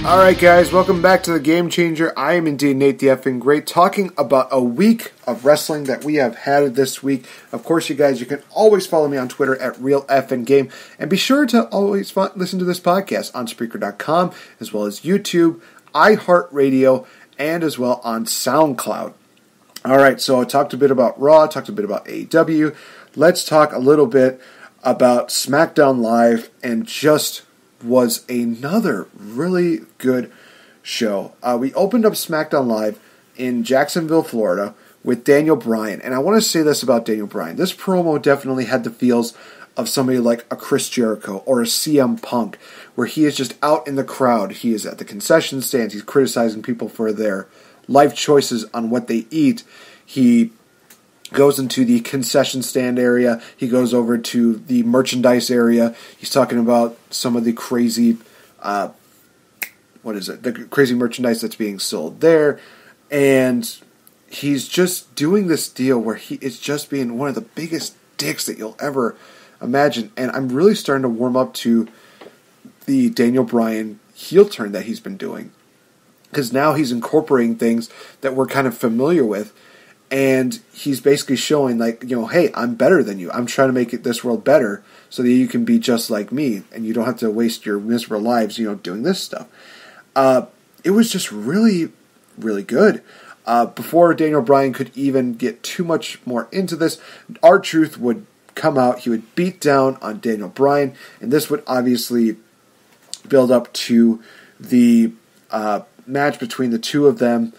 E: Alright guys, welcome back to the Game Changer. I am indeed Nate the Effing Great, talking about a week of wrestling that we have had this week. Of course, you guys, you can always follow me on Twitter at RealFNGame, and be sure to always listen to this podcast on Spreaker.com, as well as YouTube, iHeartRadio, and as well on SoundCloud. Alright, so I talked a bit about Raw, talked a bit about AEW. Let's talk a little bit about Smackdown Live, and just was another really good show. We opened up Smackdown Live in Jacksonville, Florida, with Daniel Bryan. And I want to say this about Daniel Bryan. This promo definitely had the feels of somebody like a Chris Jericho or a CM Punk, where he is just out in the crowd. He is at the concession stands. He's criticizing people for their life choices on what they eat. He goes into the concession stand area. He goes over to the merchandise area. He's talking about some of the crazy, the crazy merchandise that's being sold there. And he's just doing this deal where he is just being one of the biggest dicks that you'll ever imagine. And I'm really starting to warm up to the Daniel Bryan heel turn that he's been doing. Because now he's incorporating things that we're kind of familiar with. And he's basically showing, like, hey, I'm better than you. I'm trying to make this world better so that you can be just like me and you don't have to waste your miserable lives, doing this stuff. It was just really, really good. Before Daniel Bryan could even get too much more into this, R-Truth would come out. He would beat down on Daniel Bryan, and this would obviously build up to the match between the two of them.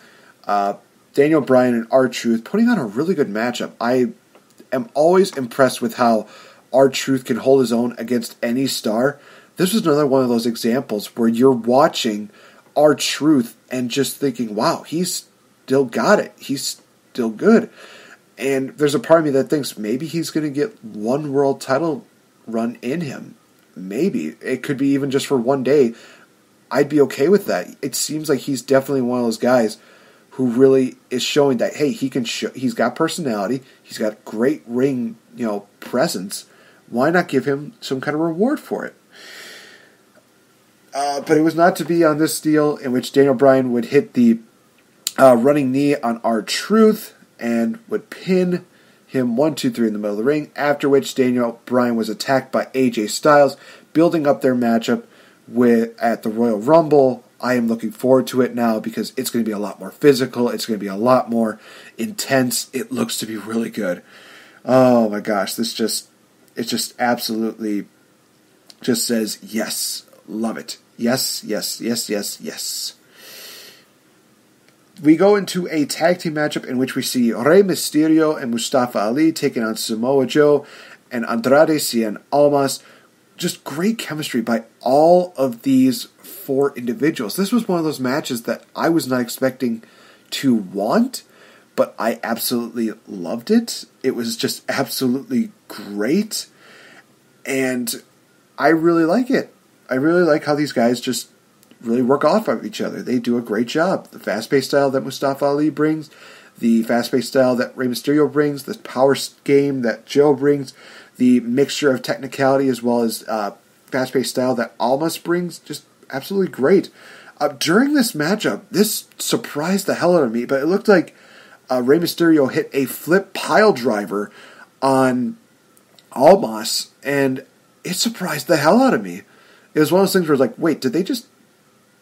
E: Daniel Bryan and R-Truth putting on a really good matchup. I am always impressed with how R-Truth can hold his own against any star. This was another one of those examples where you're watching R-Truth and just thinking, wow, he's still got it. He's still good. And there's a part of me that thinks maybe he's going to get one world title run in him. Maybe. It could be even just for one day. I'd be okay with that. It seems like he's definitely one of those guys who really is showing that, hey, he's got personality, he's got great ring, presence. Why not give him some kind of reward for it? But it was not to be on this deal in which Daniel Bryan would hit the running knee on R-Truth and would pin him 1, 2, 3 in the middle of the ring, after which Daniel Bryan was attacked by AJ Styles, building up their matchup at the Royal Rumble I am looking forward to it now because it's going to be a lot more physical. It's going to be a lot more intense. It looks to be really good. Oh my gosh, it just absolutely just says yes. Love it. Yes, yes, yes, yes, yes. We go into a tag team matchup in which we see Rey Mysterio and Mustafa Ali taking on Samoa Joe and Andrade Cien Almas. Just great chemistry by all of these 4 individuals. This was one of those matches that I was not expecting to want, but I absolutely loved it. It was just absolutely great, and I really like it. I really like how these guys just really work off of each other. They do a great job. The fast-paced style that Mustafa Ali brings, the fast-paced style that Rey Mysterio brings, the power game that Joe brings, the mixture of technicality as well as fast-paced style that Almas brings, just absolutely great. During this matchup, this surprised the hell out of me, but it looked like Rey Mysterio hit a flip pile driver on Almas, and it surprised the hell out of me. It was one of those things where it's like, wait, did they just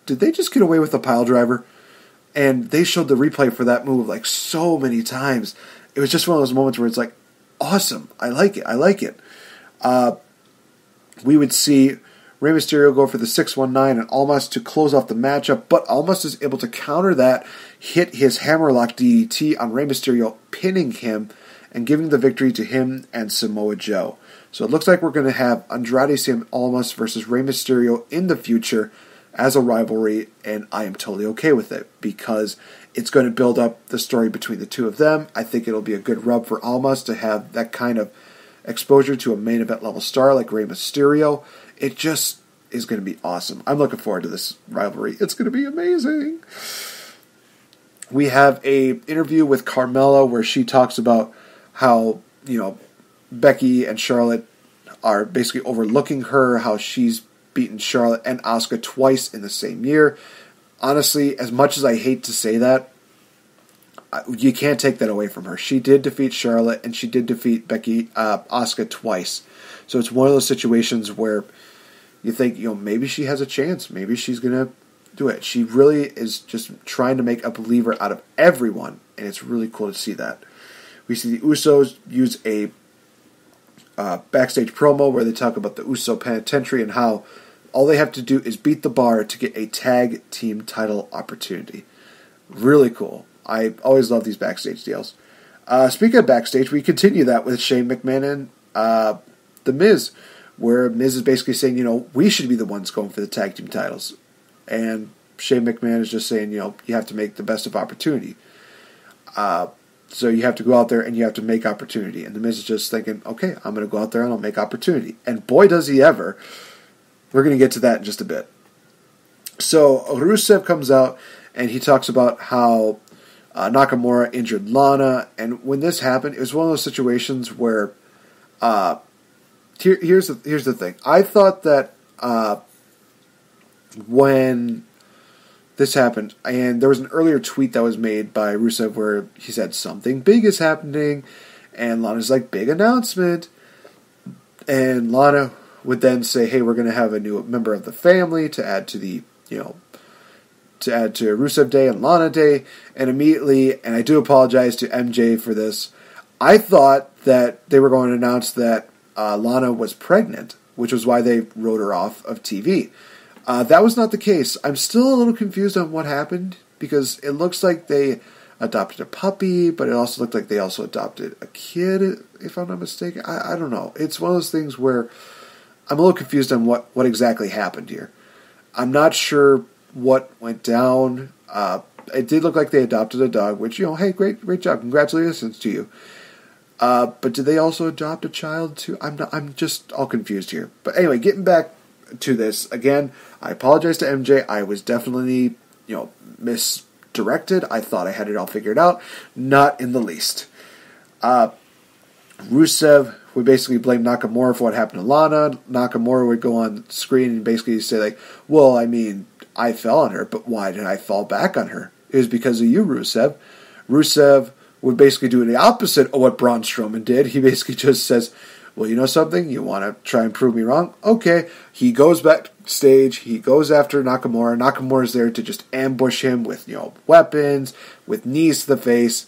E: get away with the pile driver? And they showed the replay for that move like so many times. It was just one of those moments where it's like, awesome. I like it. We would see Rey Mysterio go for the 619 and Almas to close off the matchup, but Almas is able to counter that, hit his hammerlock DDT on Rey Mysterio, pinning him and giving the victory to him and Samoa Joe. So it looks like we're going to have Andrade Cien Almas versus Rey Mysterio in the future as a rivalry, and I am totally okay with it because it's going to build up the story between the two of them. I think it'll be a good rub for Almas to have that kind of exposure to a main event level star like Rey Mysterio. It just is going to be awesome. I'm looking forward to this rivalry. It's going to be amazing. We have a interview with Carmella where she talks about how, Becky and Charlotte are basically overlooking her, how she's beaten Charlotte and Asuka twice in the same year. Honestly, as much as I hate to say that, you can't take that away from her. She did defeat Charlotte and she did defeat Asuka twice. So it's one of those situations where you think, maybe she has a chance. Maybe she's going to do it. She really is just trying to make a believer out of everyone, and it's really cool to see that. We see the Usos use a backstage promo where they talk about the Uso Penitentiary and how all they have to do is beat the bar to get a tag team title opportunity. Really cool. I always love these backstage deals. Speaking of backstage, we continue that with Shane McMahon and The Miz, where Miz is basically saying, we should be the ones going for the tag team titles. And Shane McMahon is just saying, you have to make the best of opportunity. So you have to go out there and you have to make opportunity. And The Miz is just thinking, okay, I'm going to go out there and I'll make opportunity. And boy, does he ever. We're going to get to that in just a bit. So Rusev comes out and he talks about how Nakamura injured Lana. And when this happened, it was one of those situations where here's the thing. I thought that when this happened, and there was an earlier tweet that was made by Rusev where he said something big is happening, and Lana's like, big announcement, and Lana would then say, hey, we're going to have a new member of the family to add to the, to add to Rusev Day and Lana Day, and immediately, and I do apologize to MJ for this, I thought that they were going to announce that Lana was pregnant, which was why they wrote her off of TV. That was not the case. I'm still a little confused on what happened, because it looks like they adopted a puppy, but it also looked like they also adopted a kid, if I'm not mistaken. I don't know. It's one of those things where I'm a little confused on what exactly happened here. I'm not sure what went down. It did look like they adopted a dog, which, hey, great job. Congratulations to you. But did they also adopt a child too? I'm just all confused here. But anyway, getting back to this, again, I apologize to MJ. I was definitely, misdirected. I thought I had it all figured out. Not in the least. Rusev would basically blame Nakamura for what happened to Lana. Nakamura would go on screen and basically say, like, well, I mean, I fell on her, but why did I fall back on her? It was because of you, Rusev. Rusev would basically do the opposite of what Braun Strowman did. He basically just says, Well, you know something? You want to try and prove me wrong? Okay. He goes backstage. He goes after Nakamura. Nakamura's there to just ambush him with, weapons, with knees to the face.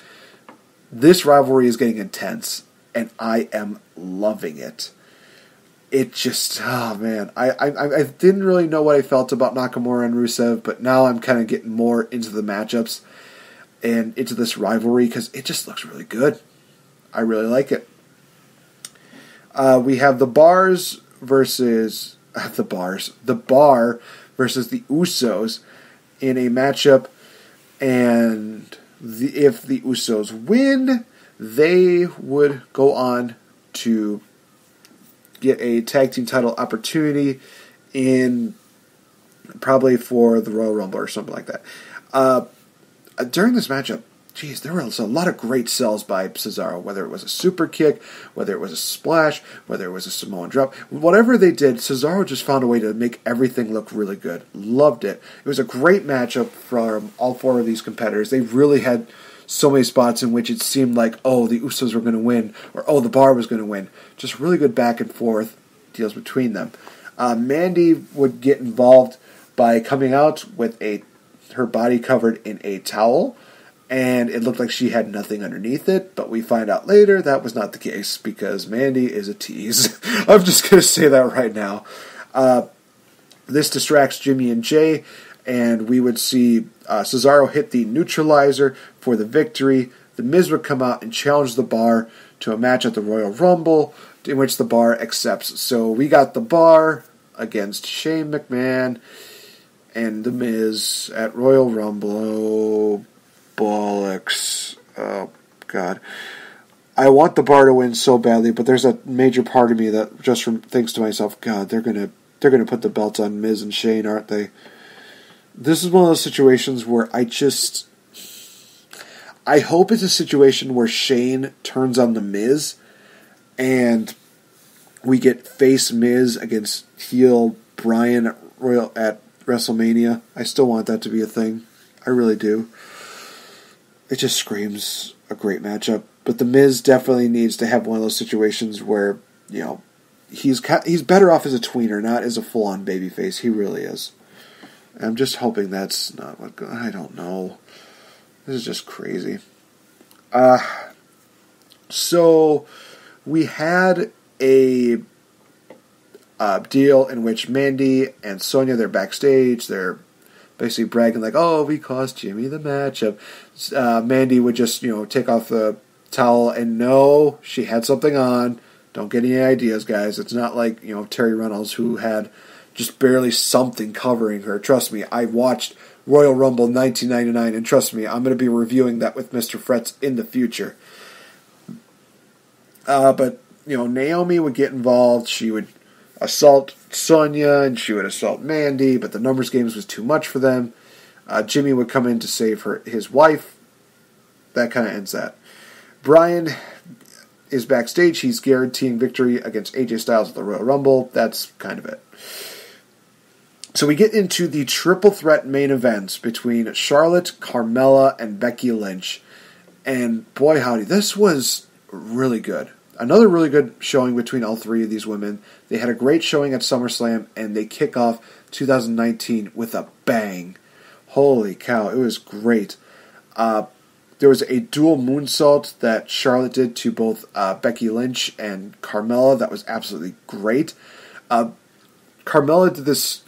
E: This rivalry is getting intense, and I am loving it. It just, oh man, I didn't really know what I felt about Nakamura and Rusev, but now I'm kind of getting more into the matchups and into this rivalry because it just looks really good. I really like it. We have the Bar versus the Bar versus the Usos in a matchup, and if the Usos win, they would go on to get a tag team title opportunity in probably for the Royal Rumble or something like that. During this matchup, there was a lot of great sells by Cesaro, whether it was a super kick, whether it was a splash, whether it was a Samoan drop. Whatever they did, Cesaro just found a way to make everything look really good. Loved it. It was a great matchup from all four of these competitors. They really had so many spots in which it seemed like, oh, the Usos were going to win, or oh, the Bar was going to win. Just really good back and forth deals between them. Mandy would get involved by coming out with her body covered in a towel, and it looked like she had nothing underneath it, but we find out later that was not the case because Mandy is a tease. I'm just going to say that right now. This distracts Jimmy and Jay, and we would see Cesaro hit the neutralizer for the victory. The Miz would come out and challenge the Bar to a match at the Royal Rumble, in which the Bar accepts. So we got the Bar against Shane McMahon and the Miz at Royal Rumble. Oh, bollocks. Oh, God. I want the Bar to win so badly, but there's a major part of me that just thinks to myself, God, they're gonna put the belts on Miz and Shane, aren't they? This is one of those situations where I hope it's a situation where Shane turns on the Miz and we get face Miz against heel Bryan at WrestleMania. I still want that to be a thing. I really do. It just screams a great matchup. But the Miz definitely needs to have one of those situations where, he's better off as a tweener, not as a full-on babyface. He really is. I'm just hoping that's not what... I don't know. This is just crazy. So, we had a deal in which Mandy and Sonya, they're backstage. They're basically bragging like, oh, we cost Jimmy the matchup. Mandy would just, take off the towel and no, she had something on. Don't get any ideas, guys. It's not like, Terry Reynolds who had just barely something covering her. Trust me, I watched Royal Rumble 1999, and trust me, I'm going to be reviewing that with Mr. Fretz in the future. But, Naomi would get involved. She would assault Sonya, and she would assault Mandy, but the numbers games was too much for them. Jimmy would come in to save his wife. That kind of ends that. Bryan is backstage. He's guaranteeing victory against AJ Styles at the Royal Rumble. That's kind of it. So we get into the triple threat main events between Charlotte, Carmella, and Becky Lynch. And boy howdy, this was really good. Another really good showing between all three of these women. They had a great showing at SummerSlam, and they kick off 2019 with a bang. Holy cow, it was great. There was a dual moonsault that Charlotte did to both Becky Lynch and Carmella. That was absolutely great. Carmella did this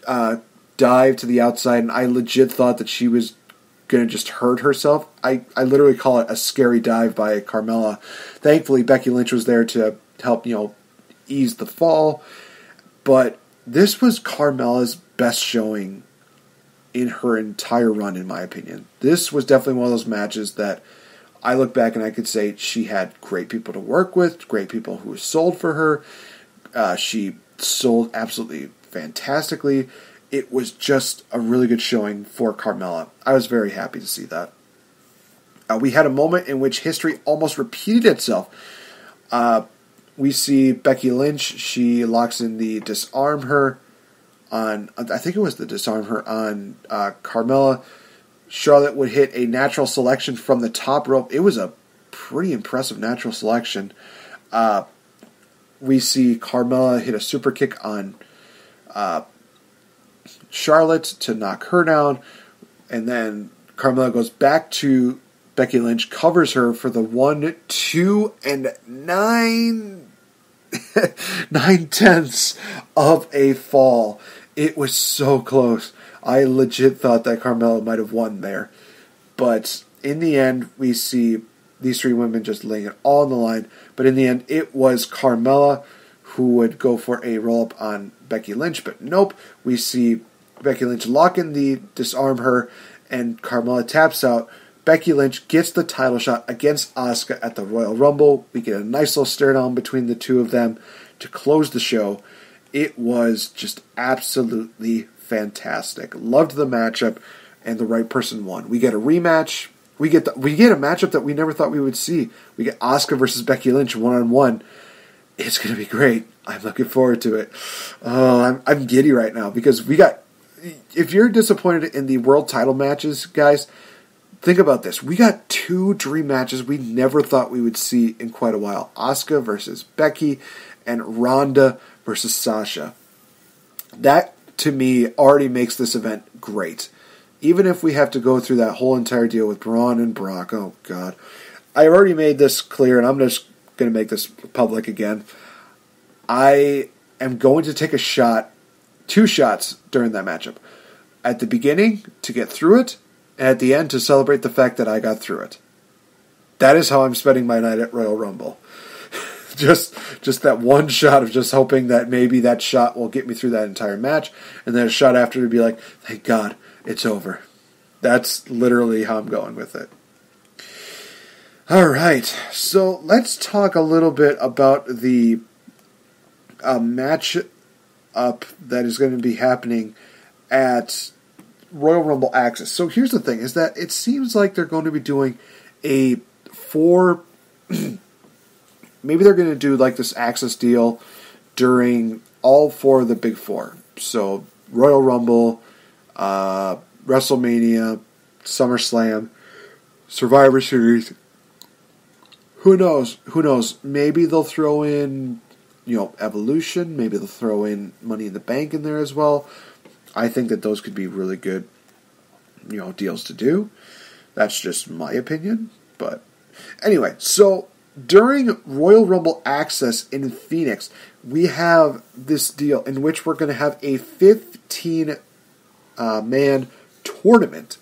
E: dive to the outside, and I legit thought that she was going to just hurt herself. I literally call it a scary dive by Carmella. Thankfully, Becky Lynch was there to help, ease the fall. But this was Carmella's best showing in her entire run, in my opinion. This was definitely one of those matches that I look back and I could say she had great people to work with, great people who sold for her. She sold absolutely fantastically. It was just a really good showing for Carmella. I was very happy to see that. We had a moment in which history almost repeated itself. We see Becky Lynch. She locks in the disarm her on, I think it was the disarm her on Carmella. Charlotte would hit a natural selection from the top rope. It was a pretty impressive natural selection. we see Carmella hit a super kick on Charlotte to knock her down, and then Carmella goes back to Becky Lynch, covers her for the 1, 2, and 9/10 of a fall. It was so close. I legit thought that Carmella might have won there. But in the end, we see these three women just laying it all on the line. But in the end, it was Carmella who would go for a roll-up on Becky Lynch. But nope, we see Becky Lynch lock in the disarm her, and Carmella taps out. Becky Lynch gets the title shot against Asuka at the Royal Rumble. We get a nice little stare down between the two of them to close the show. It was just absolutely fantastic. Loved the matchup, and the right person won. We get a rematch. We get a matchup that we never thought we would see. We get Asuka versus Becky Lynch 1-on-1. It's going to be great. I'm looking forward to it. Oh, I'm giddy right now because we got. If you're disappointed in the world title matches, guys, think about this. We got 2 dream matches we never thought we would see in quite a while. Asuka versus Becky and Ronda versus Sasha. That, to me, already makes this event great. Even if we have to go through that whole entire deal with Braun and Brock. Oh, God. I already made this clear, and I'm just going to make this public again. I am going to take 2 shots during that matchup. At the beginning, to get through it, and at the end, to celebrate the fact that I got through it. That is how I'm spending my night at Royal Rumble. just that one shot of just hoping that maybe that shot will get me through that entire match, and then a shot after to be like, thank God, it's over. That's literally how I'm going with it. Alright, so let's talk a little bit about the match up that is going to be happening at Royal Rumble Access. So here's the thing, is that it seems like they're going to be doing a 4... maybe they're going to do like this Access deal during all 4 of the big 4. So Royal Rumble, WrestleMania, SummerSlam, Survivor Series. Who knows? Maybe they'll throw in, Evolution. Maybe they'll throw in Money in the Bank in there as well. I think that those could be really good, deals to do. That's just my opinion. But anyway, so during Royal Rumble Access in Phoenix, we have this deal in which we're going to have a 15-man tournament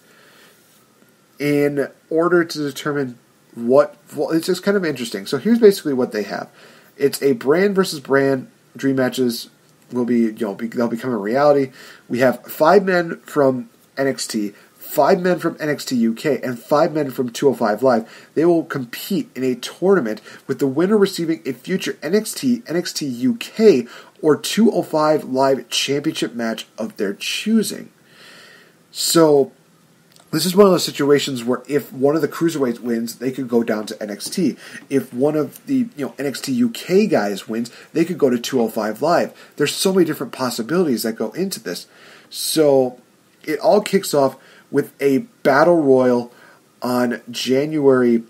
E: in order to determine it's just kind of interesting. So here's basically what they have. It's a brand versus brand. Dream matches will be, they'll become a reality. We have 5 men from NXT, 5 men from NXT UK, and 5 men from 205 Live. They will compete in a tournament with the winner receiving a future NXT UK, or 205 Live championship match of their choosing. So this is one of those situations where if one of the cruiserweights wins, they could go down to NXT. If one of the NXT UK guys wins, they could go to 205 Live. There's so many different possibilities that go into this. So it all kicks off with a battle royal on January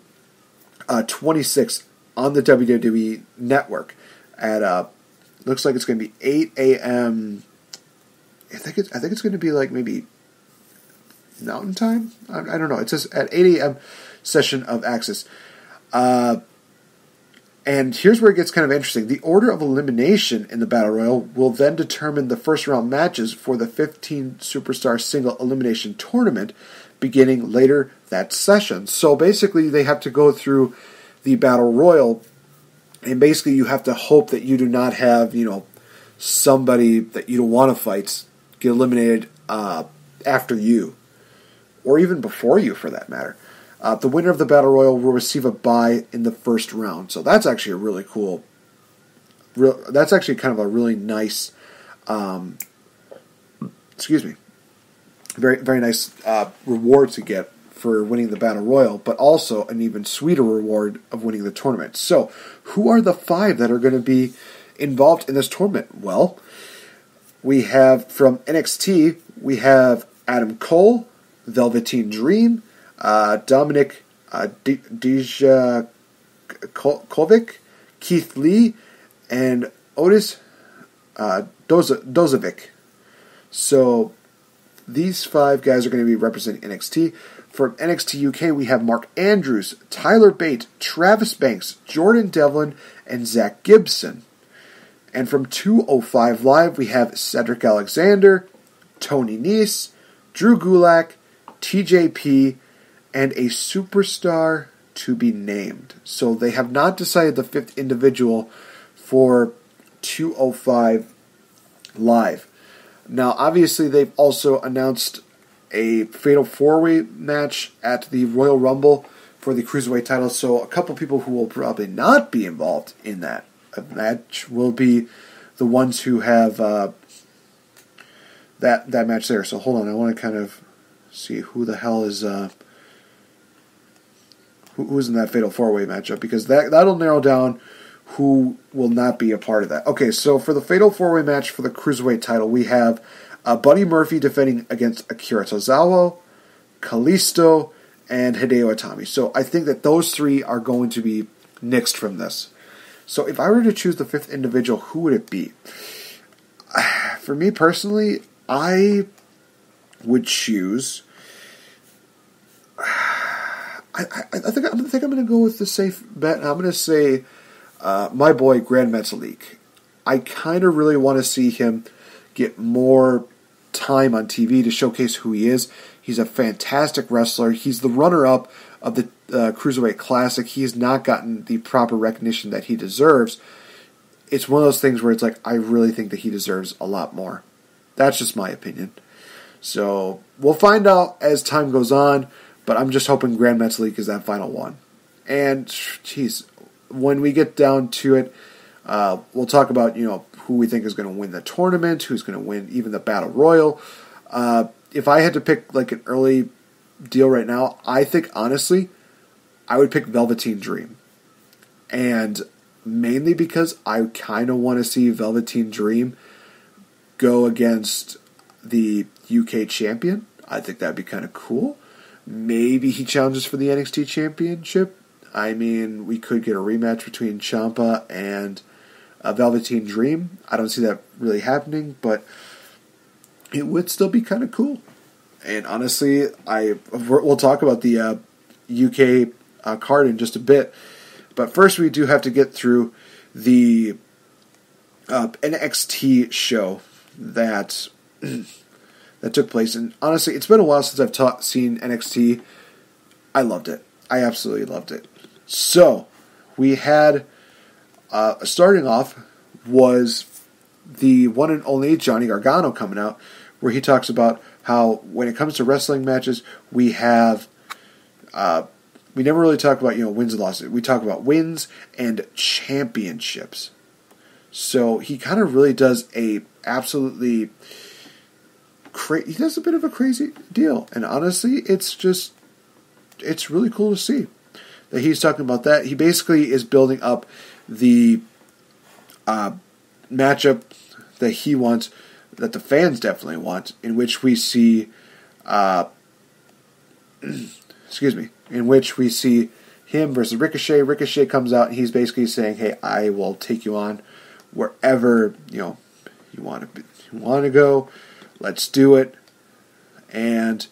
E: 26th on the WWE Network at looks like it's going to be 8 a.m. I think it's going to be like maybe Mountain Time? I don't know. It says at 8 a.m. session of Access. And here's where it gets kind of interesting. The order of elimination in the Battle Royal will then determine the first round matches for the 15 Superstar Single Elimination Tournament beginning later that session. So basically they have to go through the Battle Royal, and basically you have to hope that you do not have, somebody that you don't want to fight get eliminated after you, or even before you, for that matter. The winner of the Battle Royal will receive a bye in the first round. So that's actually a really cool... that's actually kind of a really nice... very, very nice reward to get for winning the Battle Royal, but also an even sweeter reward of winning the tournament. So, who are the 5 that are going to be involved in this tournament? Well, we have from NXT, we have Adam Cole, Velveteen Dream, Dominic Dijakovic, Keith Lee, and Otis Dozovic. So these 5 guys are going to be representing NXT. From NXT UK, we have Mark Andrews, Tyler Bate, Travis Banks, Jordan Devlin, and Zach Gibson. And from 205 Live, we have Cedric Alexander, Tony Nese, Drew Gulak, TJP, and a superstar to be named. So they have not decided the 5th individual for 205 Live. Now, obviously, they've also announced a Fatal 4-Way match at the Royal Rumble for the Cruiserweight title, so a couple people who will probably not be involved in that match will be the ones who have that match there. So hold on, I want to kind of see who the hell is who's in that Fatal 4-Way matchup, because that'll narrow down who will not be a part of that. Okay, so for the Fatal 4-Way match for the Cruiserweight title, we have Buddy Murphy defending against Akira Tozawa, Kalisto, and Hideo Itami. So I think that those 3 are going to be nixed from this. So if I were to choose the 5th individual, who would it be? For me personally, I would choose... I think I'm going to go with the safe bet. I'm going to say my boy Grand Metalik. I kind of really want to see him get more time on TV to showcase who he is. He's a fantastic wrestler. He's the runner-up of the Cruiserweight Classic. He has not gotten the proper recognition that he deserves. It's one of those things where it's like, I really think that he deserves a lot more. That's just my opinion. So we'll find out as time goes on, but I'm just hoping Grand Metalik is that final one. And, geez, when we get down to it, we'll talk about, who we think is going to win the tournament, who's going to win even the Battle Royal. If I had to pick like an early deal right now, I think, honestly, I would pick Velveteen Dream. And mainly because I kind of want to see Velveteen Dream go against the UK champion. I think that'd be kind of cool. Maybe he challenges for the NXT championship. I mean, we could get a rematch between Ciampa and Velveteen Dream. I don't see that really happening, but it would still be kind of cool. And honestly, we'll talk about the UK card in just a bit. But first, we do have to get through the NXT show that took place. And honestly, it's been a while since I've seen NXT. I loved it. I absolutely loved it. So, we had, starting off, was the one and only Johnny Gargano coming out, where he talks about how when it comes to wrestling matches, we have, we never really talk about, wins and losses. We talk about wins and championships. So, he kind of really does a absolutely he does a bit of a crazy deal. And honestly, it's really cool to see that he's talking about that. He basically is building up the matchup that he wants, that the fans definitely want, in which we see, in which we see him versus Ricochet. Ricochet comes out and he's basically saying, "Hey, I will take you on wherever you want to go. Let's do it." And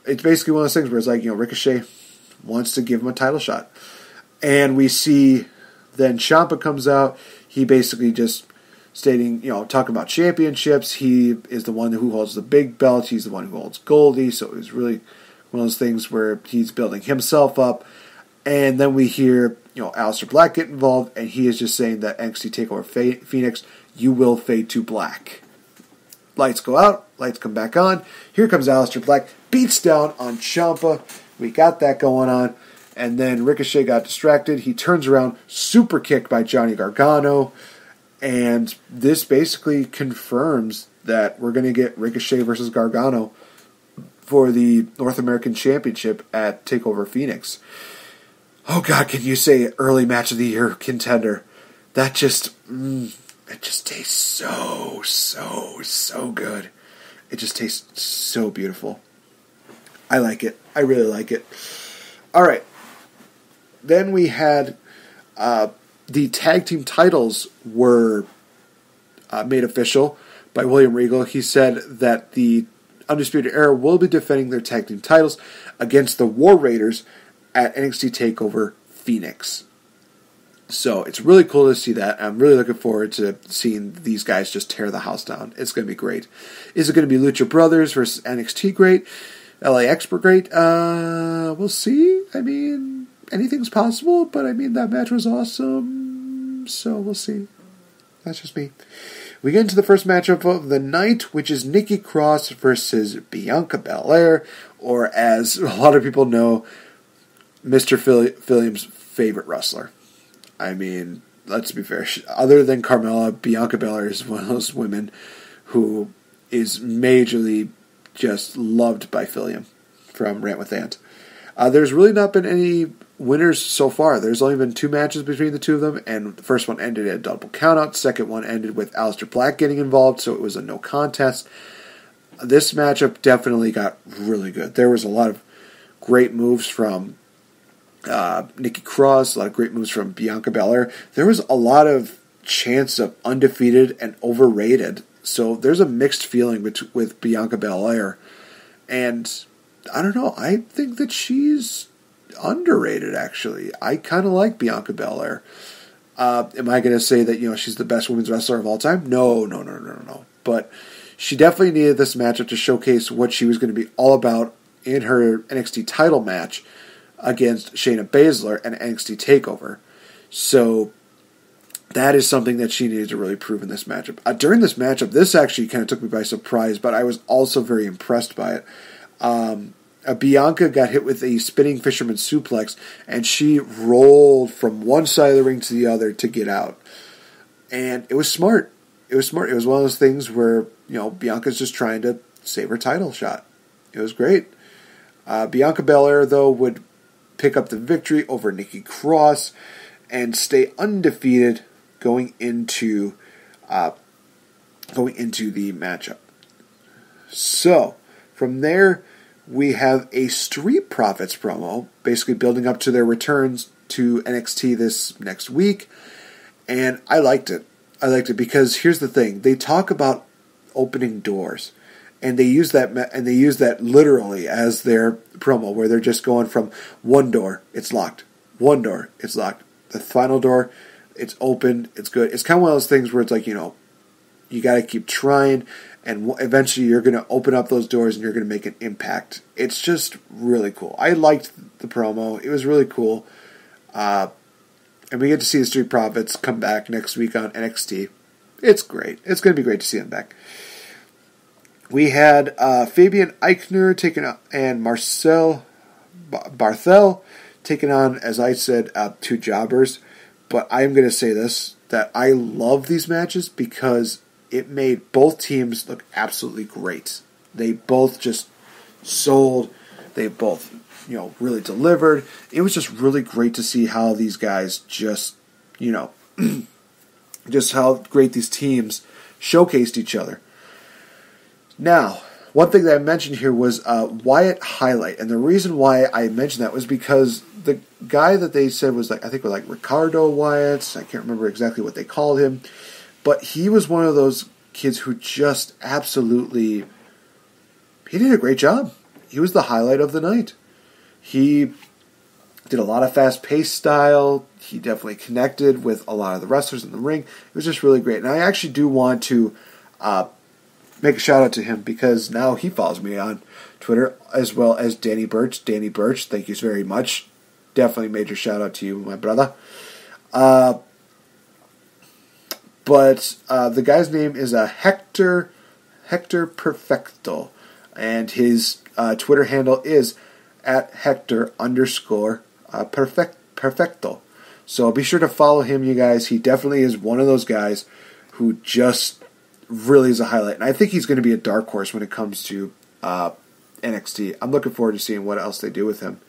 E: it's basically one of those things where it's like, Ricochet wants to give him a title shot. And we see then Ciampa comes out. He basically just stating, talking about championships. He is the one who holds the big belt. He's the one who holds Goldie. So it was really one of those things where he's building himself up. And then we hear, Aleister Black get involved. And he is just saying that NXT TakeOver Phoenix, you will fade to black. Lights go out. Lights come back on. Here comes Aleister Black. Beats down on Ciampa. We got that going on. And then Ricochet got distracted. He turns around. Super kick by Johnny Gargano. And this basically confirms that we're going to get Ricochet versus Gargano for the North American Championship at TakeOver Phoenix. Oh God, can you say early match of the year contender? That just, it just tastes so good. It just tastes so beautiful. I like it. I really like it. All right. Then we had the the tag team titles were made official by William Regal. He said that the Undisputed Era will be defending their tag team titles against the War Raiders at NXT TakeOver Phoenix. So it's really cool to see that. I'm really looking forward to seeing these guys just tear the house down. It's going to be great. Is it going to be Lucha Brothers versus NXT great? LAX great? We'll see. I mean, anything's possible, but I mean, that match was awesome. So we'll see. That's just me. We get into the first matchup of the night, which is Nikki Cross versus Bianca Belair, or as a lot of people know, Mr. Philliams' favorite wrestler. I mean, let's be fair. Other than Carmella, Bianca Belair is one of those women who is majorly just loved by Philliam from Rant with Ant. There's really not been any winners so far. There's only been 2 matches between the two of them, and the first one ended at a double countout. Second one ended with Aleister Black getting involved, so it was a no contest. This matchup definitely got really good. There was a lot of great moves from Nikki Cross, a lot of great moves from Bianca Belair. There was a lot of chance of undefeated and overrated. So there's a mixed feeling with Bianca Belair. And I don't know, I think that she's underrated, actually. I kind of like Bianca Belair. Am I going to say that, she's the best women's wrestler of all time? No. But she definitely needed this matchup to showcase what she was going to be all about in her NXT title match against Shayna Baszler and NXT TakeOver. So that is something that she needed to really prove in this matchup. During this matchup, this actually kind of took me by surprise, but I was also very impressed by it. Bianca got hit with a spinning fisherman suplex, and she rolled from one side of the ring to the other to get out. And it was smart. It was one of those things where, Bianca's just trying to save her title shot. It was great. Bianca Belair, though, would pick up the victory over Nikki Cross and stay undefeated going into the matchup. So from there, we have a Street Profits promo, basically building up to their returns to NXT this next week, and I liked it. Because here's the thing: they talk about opening doors. And they use that literally as their promo, where they're just going from one door, it's locked. One door, it's locked. The final door, it's open, it's good. It's kind of one of those things where it's like, you got to keep trying, and eventually you're going to open up those doors and you're going to make an impact. It's just really cool. I liked the promo. It was really cool. And we get to see the Street Profits come back next week on NXT. It's great. It's going to be great to see them back. We had Fabian Eichner and Marcel Barthel taking on, as I said, 2 jobbers. But I'm going to say this, that I love these matches because it made both teams look absolutely great. They both just sold. They both, really delivered. It was just really great to see how these guys just, just how great these teams showcased each other. Now, one thing that I mentioned here was Wyatt highlight, and the reason why I mentioned that was because the guy that they said was Ricardo Wyatt. I can't remember exactly what they called him, but he was one of those kids who just absolutely, he did a great job. He was the highlight of the night. He did a lot of fast-paced style. He definitely connected with a lot of the wrestlers in the ring. It was just really great, and I actually do want to make a shout out to him because now he follows me on Twitter as well as Danny Birch. Danny Birch, thank you very much. Definitely major shout out to you, my brother. But the guy's name is Hector Perfecto, and his Twitter handle is @Hector_Perfecto. So be sure to follow him, you guys. He definitely is one of those guys who just really is a highlight. And I think he's going to be a dark horse when it comes to NXT. I'm looking forward to seeing what else they do with him.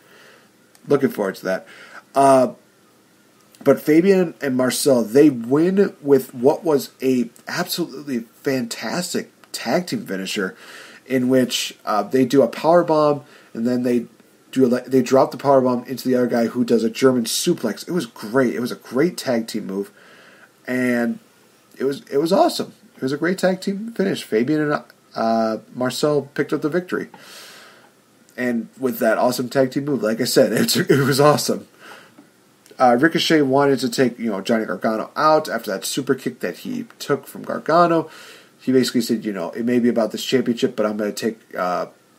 E: Looking forward to that. But Fabian and Marcel, they win with what was a absolutely fantastic tag team finisher in which they do a power bomb and then they They drop the powerbomb into the other guy who does a German suplex. It was great. It was a great tag team move, and it was awesome. It was a great tag team finish. Fabian and Marcel picked up the victory, and with that awesome tag team move, like I said, it was awesome. Ricochet wanted to take Johnny Gargano out after that super kick that he took from Gargano. He basically said, it may be about this championship, but I'm going to take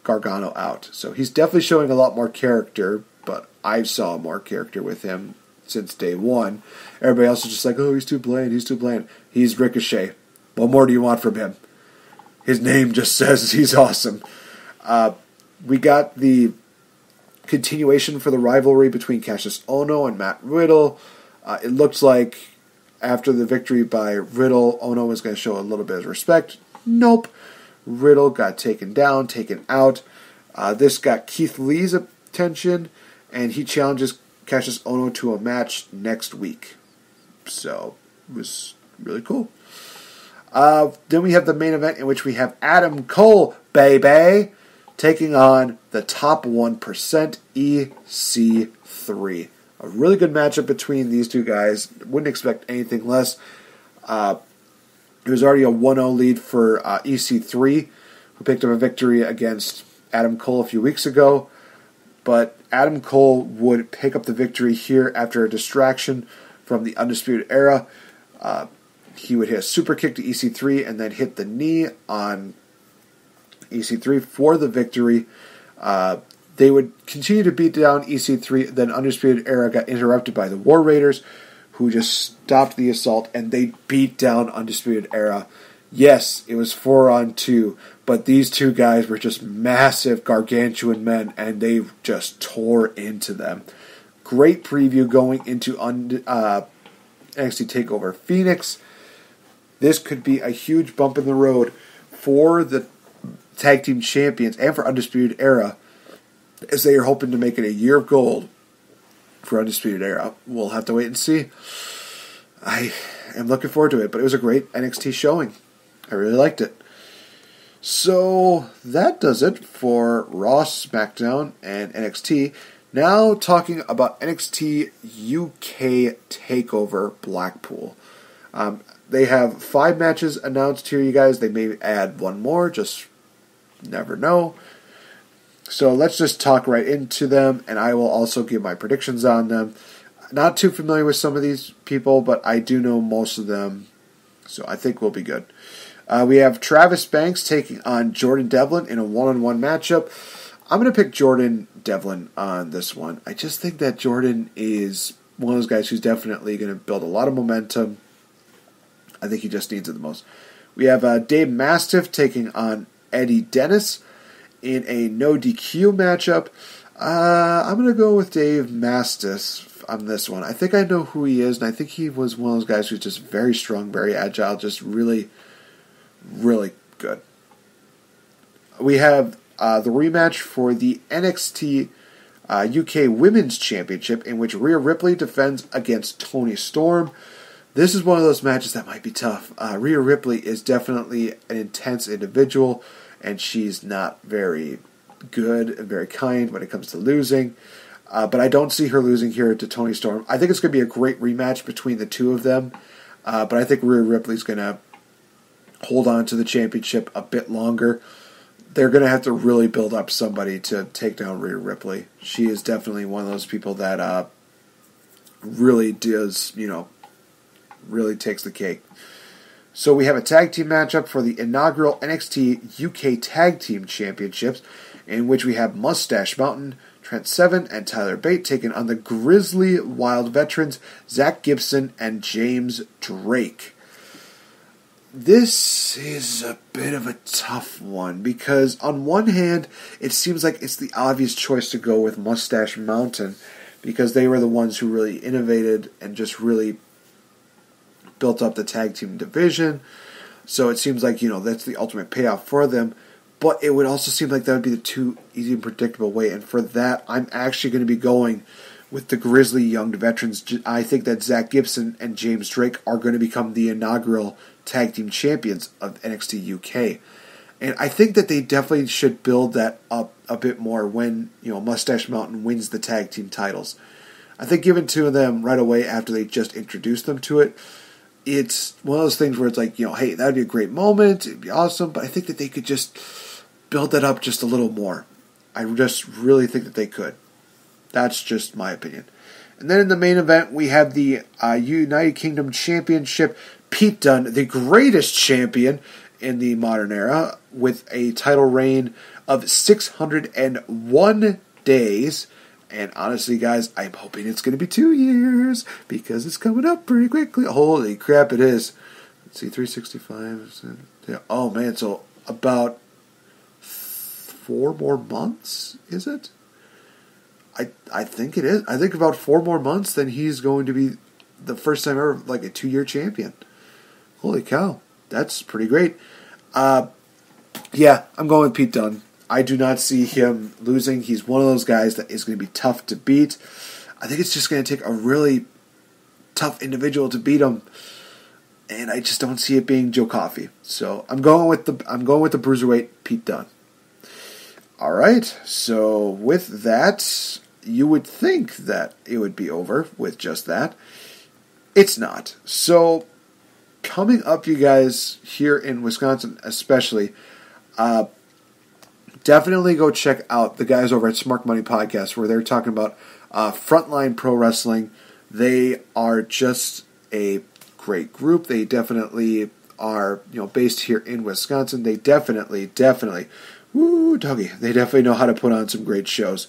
E: Gargano out. So he's definitely showing a lot more character, but I saw more character with him since day one. Everybody else is just like, oh, he's too bland, He's Ricochet. What more do you want from him? His name just says he's awesome. We got the continuation for the rivalry between Cassius Ohno and Matt Riddle. It looks like after the victory by Riddle, Ohno was going to show a little bit of respect. Nope. Riddle got taken down, taken out. This got Keith Lee's attention, and he challenges Cassius Ohno to a match next week. So, it was really cool. Then we have the main event in which we have Adam Cole, baby, taking on the top 1% EC3. A really good matchup between these two guys. Wouldn't expect anything less. It was already a 1-0 lead for EC3, who picked up a victory against Adam Cole a few weeks ago. But Adam Cole would pick up the victory here after a distraction from the Undisputed Era. He would hit a super kick to EC3 and then hit the knee on EC3 for the victory. They would continue to beat down EC3. Then Undisputed Era got interrupted by the War Raiders, who just stopped the assault, and they beat down Undisputed Era. Yes, it was 4-on-2, but these two guys were just massive, gargantuan men, and they just tore into them. Great preview going into NXT TakeOver Phoenix. This could be a huge bump in the road for the Tag Team Champions and for Undisputed Era, as they are hoping to make it a year of gold for Undisputed Era. We'll have to wait and see. I am looking forward to it, but it was a great NXT showing. I really liked it. So that does it for Raw, SmackDown, and NXT. Now talking about NXT UK TakeOver Blackpool. They have 5 matches announced here, you guys. They may add one more, just never know. So let's just talk right into them, and I will also give my predictions on them. Not too familiar with some of these people, but I do know most of them, so I think we'll be good. We have Travis Banks taking on Jordan Devlin in a 1-on-1 matchup. I'm going to pick Jordan Devlin on this one. I just think that Jordan is one of those guys who's definitely going to build a lot of momentum. I think he just needs it the most. We have Dave Mastiff taking on Eddie Dennis in a no DQ matchup. I'm going to go with Dave Mastiff on this one. I think I know who he is, and I think he was one of those guys who's just very strong, very agile, just really, really good. We have the rematch for the NXT UK Women's Championship, in which Rhea Ripley defends against Toni Storm. This is one of those matches that might be tough. Rhea Ripley is definitely an intense individual, and she's not very good and very kind when it comes to losing. But I don't see her losing here to Toni Storm. I think it's going to be a great rematch between the two of them. But I think Rhea Ripley's going to hold on to the championship a bit longer. They're going to have to really build up somebody to take down Rhea Ripley. She is definitely one of those people that really does, really takes the cake. So we have a tag team matchup for the inaugural NXT UK Tag Team Championships, in which we have Mustache Mountain, Trent Seven, and Tyler Bate taking on the Grizzly Wild veterans Zach Gibson and James Drake. This is a bit of a tough one, because on one hand, it seems like it's the obvious choice to go with Mustache Mountain, because they were the ones who really innovated and just really built up the tag team division. So it seems like, that's the ultimate payoff for them. But it would also seem like that would be the too easy and predictable way. And for that, I'm actually going to be going with the Grizzly Young Veterans. I think that Zach Gibson and James Drake are going to become the inaugural tag team champions of NXT UK. And I think that they definitely should build that up a bit more when, Mustache Mountain wins the tag team titles. I think giving to them right away after they just introduced them to it, it's one of those things where it's like, hey, that would be a great moment, it'd be awesome, but I think that they could just build that up just a little more. I just really think that they could. That's just my opinion. And then in the main event, we have the United Kingdom Championship. Pete Dunne, the greatest champion in the modern era, with a title reign of 601 days. And honestly, guys, I'm hoping it's going to be 2 years because it's coming up pretty quickly. Holy crap, it is. Let's see, 365. Yeah. Oh, man, so about 4 more months, is it? I think it is. I think about 4 more months, then he's going to be the first time ever, like a 2-year champion. Holy cow. That's pretty great. Yeah, I'm going with Pete Dunne. I do not see him losing. He's one of those guys that is going to be tough to beat. I think it's just going to take a really tough individual to beat him, and I just don't see it being Joe Coffey. So I'm going with the bruiserweight Pete Dunne. All right. So with that, you would think that it would be over with just that. It's not. So coming up, you guys, here in Wisconsin especially, definitely go check out the guys over at Smart Money Podcast, where they're talking about Frontline Pro Wrestling. They are just a great group. They definitely are, based here in Wisconsin. They definitely, woo, doggy, they definitely know how to put on some great shows.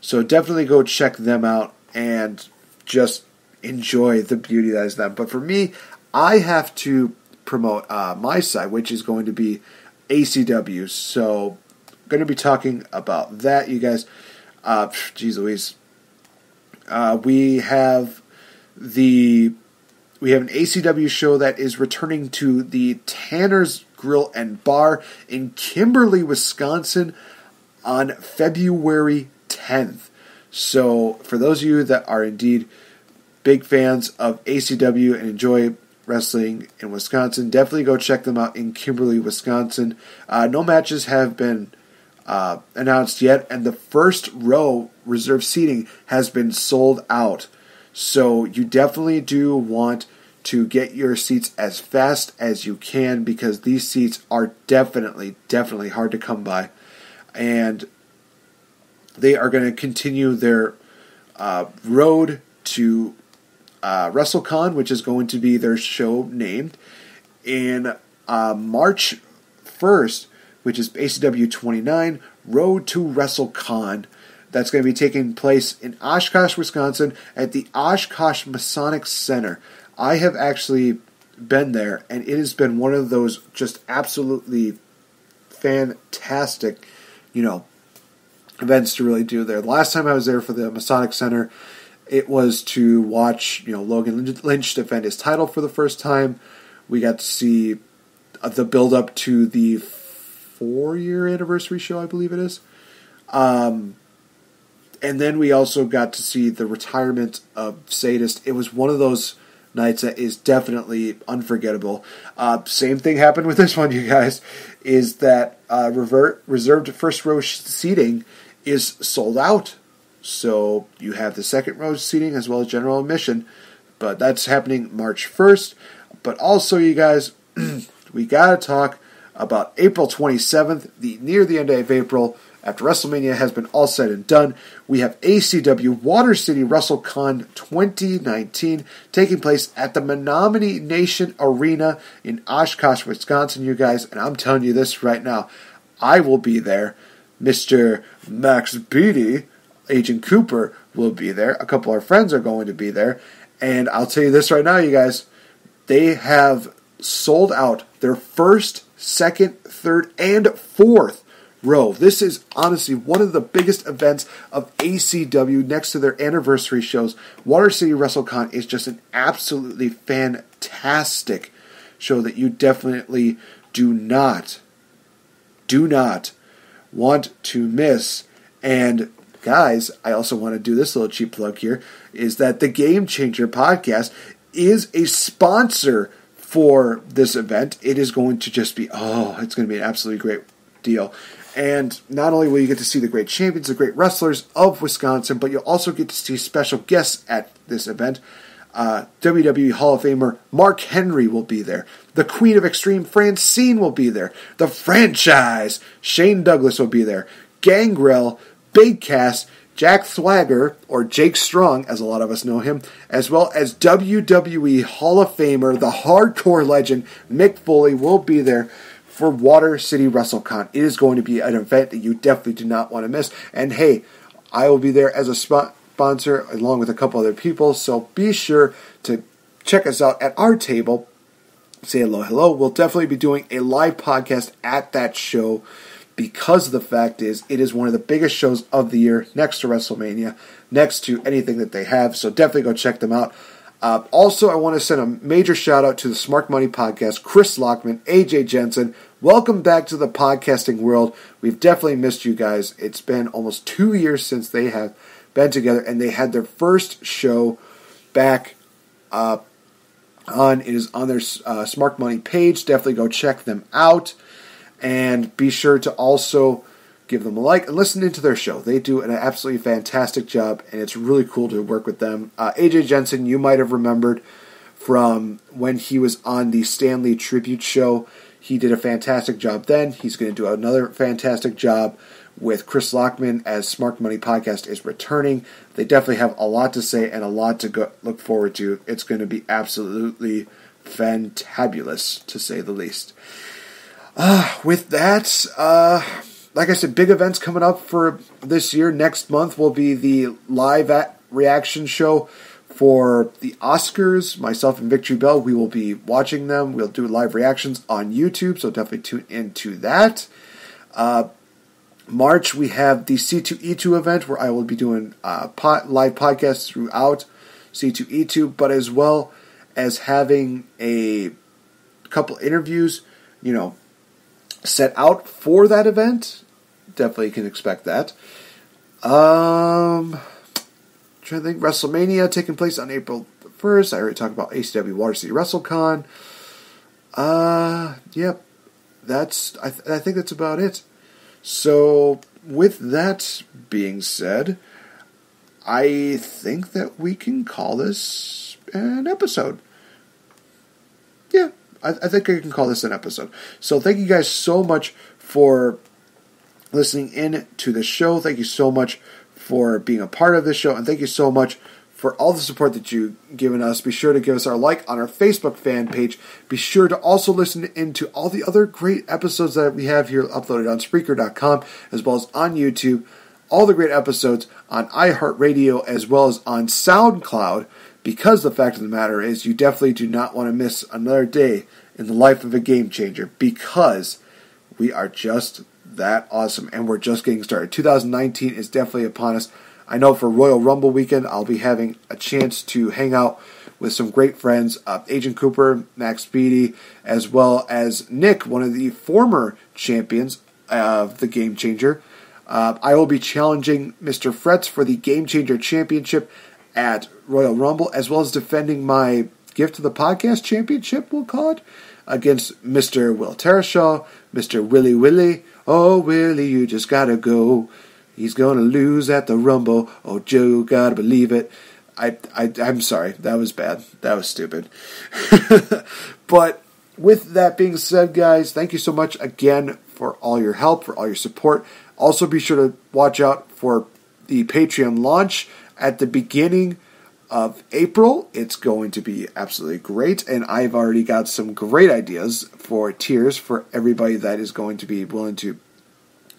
E: So definitely go check them out and just enjoy the beauty that is them. But for me, I have to promote my side, which is going to be ACW. So going to be talking about that, you guys. Jeez Louise. We have an ACW show that is returning to the Tanner's Grill and Bar in Kimberly, Wisconsin on February 10th. So for those of you that are indeed big fans of ACW and enjoy wrestling in Wisconsin, definitely go check them out in Kimberly, Wisconsin. No matches have been announced yet, and the first row reserved seating has been sold out. So you definitely do want to get your seats as fast as you can, because these seats are definitely hard to come by. And they are going to continue their road to WrestleCon, which is going to be their show named, in March 1st, which is ACW 29, Road to WrestleCon. That's going to be taking place in Oshkosh, Wisconsin, at the Oshkosh Masonic Center. I have actually been there, and it has been one of those just absolutely fantastic, events to really do there. The last time I was there for the Masonic Center, it was to watch, Logan Lynch defend his title for the first time. We got to see the build-up to the 4-year anniversary show, I believe it is. And then we also got to see the retirement of Sadist. It was one of those nights that is definitely unforgettable. Same thing happened with this one, you guys, is that reserved first row seating is sold out. So you have the second row seating as well as general admission. But that's happening March 1st. But also, you guys, we got to talk about April 27th, near the end of April, after WrestleMania has been all said and done. We have ACW Water City WrestleCon 2019 taking place at the Menominee Nation Arena in Oshkosh, Wisconsin, you guys. And I'm telling you this right now, I will be there. Mr. Max Beatty, Agent Cooper, will be there. A couple of our friends are going to be there. And I'll tell you this right now, you guys, they have sold out their first, second, third, and fourth row. This is honestly one of the biggest events of ACW next to their anniversary shows. Water City WrestleCon is just an absolutely fantastic show that you definitely do not want to miss. And guys, I also want to do this little cheap plug here, is that the Game Changer podcast is a sponsor for this event. It is going to just be, it's going to be an absolutely great deal. And not only will you get to see the great champions, the great wrestlers of Wisconsin, but you'll also get to see special guests at this event. WWE Hall of Famer Mark Henry will be there. The Queen of Extreme Francine will be there. The Franchise Shane Douglas will be there. Gangrel, Big Cass, Jack Swagger, or Jake Strong, as a lot of us know him, as well as WWE Hall of Famer, the hardcore legend Mick Foley will be there for Water City WrestleCon. It is going to be an event that you definitely do not want to miss. And hey, I will be there as a sponsor along with a couple other people, so be sure to check us out at our table. Say hello. We'll definitely be doing a live podcast at that show because the fact is it is one of the biggest shows of the year next to WrestleMania, next to anything that they have, so definitely go check them out. Also, I want to send a major shout out to the Smart Money Podcast, Chris Lockman, AJ Jensen. Welcome back to the podcasting world. We've definitely missed you guys. It's been almost 2 years since they have been together, and they had their first show back it is on their Smart Money page. Definitely go check them out, and be sure to also give them a like and listen into their show. They do an absolutely fantastic job, and it's really cool to work with them. AJ Jensen, you might have remembered from when he was on the Stanley Tribute Show. He did a fantastic job then. He's going to do another fantastic job with Chris Lockman as Smart Money Podcast is returning. They definitely have a lot to say and a lot to look forward to. It's going to be absolutely fantabulous, to say the least. With that, like I said, big events coming up for this year. Next month will be the live reaction show for the Oscars. Myself and VictoriBelle, we will be watching them. We'll do live reactions on YouTube, so definitely tune into that. March, we have the C2E2 event where I will be doing live podcasts throughout C2E2, but as well as having a couple interviews, set out for that event. Definitely can expect that. Trying to think, WrestleMania taking place on April 1st. I already talked about AEW Water City WrestleCon. Yep. I think that's about it. So, with that being said, I think that we can call this an episode. Yeah, I think I can call this an episode. So, thank you guys so much for listening in to the show. Thank you so much for being a part of this show, and thank you so much for all the support that you've given us. Be sure to give us our like on our Facebook fan page. Be sure to also listen into all the other great episodes that we have here uploaded on Spreaker.com, as well as on YouTube. All the great episodes on iHeartRadio, as well as on SoundCloud, because the fact of the matter is you definitely do not want to miss another day in the life of a game changer, because we are just that awesome, and we're just getting started. 2019 is definitely upon us. I know for Royal Rumble weekend, I'll be having a chance to hang out with some great friends, Agent Cooper, Max Speedy, as well as Nick, one of the former champions of the Game Changer. I will be challenging Mr. Fretz for the Game Changer Championship at Royal Rumble, as well as defending my Gift to the Podcast Championship, we'll call it, against Mr. Will Tereshaw, Mr. Willie. Oh, Willie, you just gotta go. He's gonna lose at the Rumble. Oh, Joe, gotta believe it. I'm sorry. That was bad. That was stupid. But with that being said, guys, thank you so much again for all your help, for all your support. Also, be sure to watch out for the Patreon launch at the beginning of April. It's going to be absolutely great, and I've already got some great ideas for tiers for everybody that is going to be willing to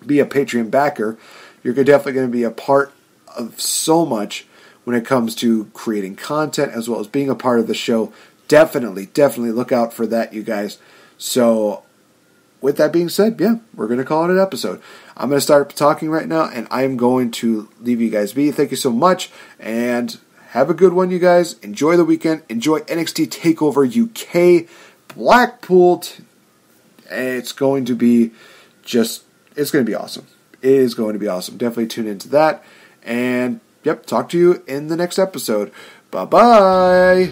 E: be a Patreon backer. You're definitely going to be a part of so much when it comes to creating content as well as being a part of the show. Definitely look out for that, you guys. So, with that being said, yeah, we're going to call it an episode. I'm going to start talking right now, and I'm going to leave you guys be. Thank you so much, and have a good one, you guys. Enjoy the weekend. Enjoy NXT TakeOver UK Blackpool. It's going to be awesome. It is going to be awesome. Definitely tune into that. And, talk to you in the next episode. Bye-bye.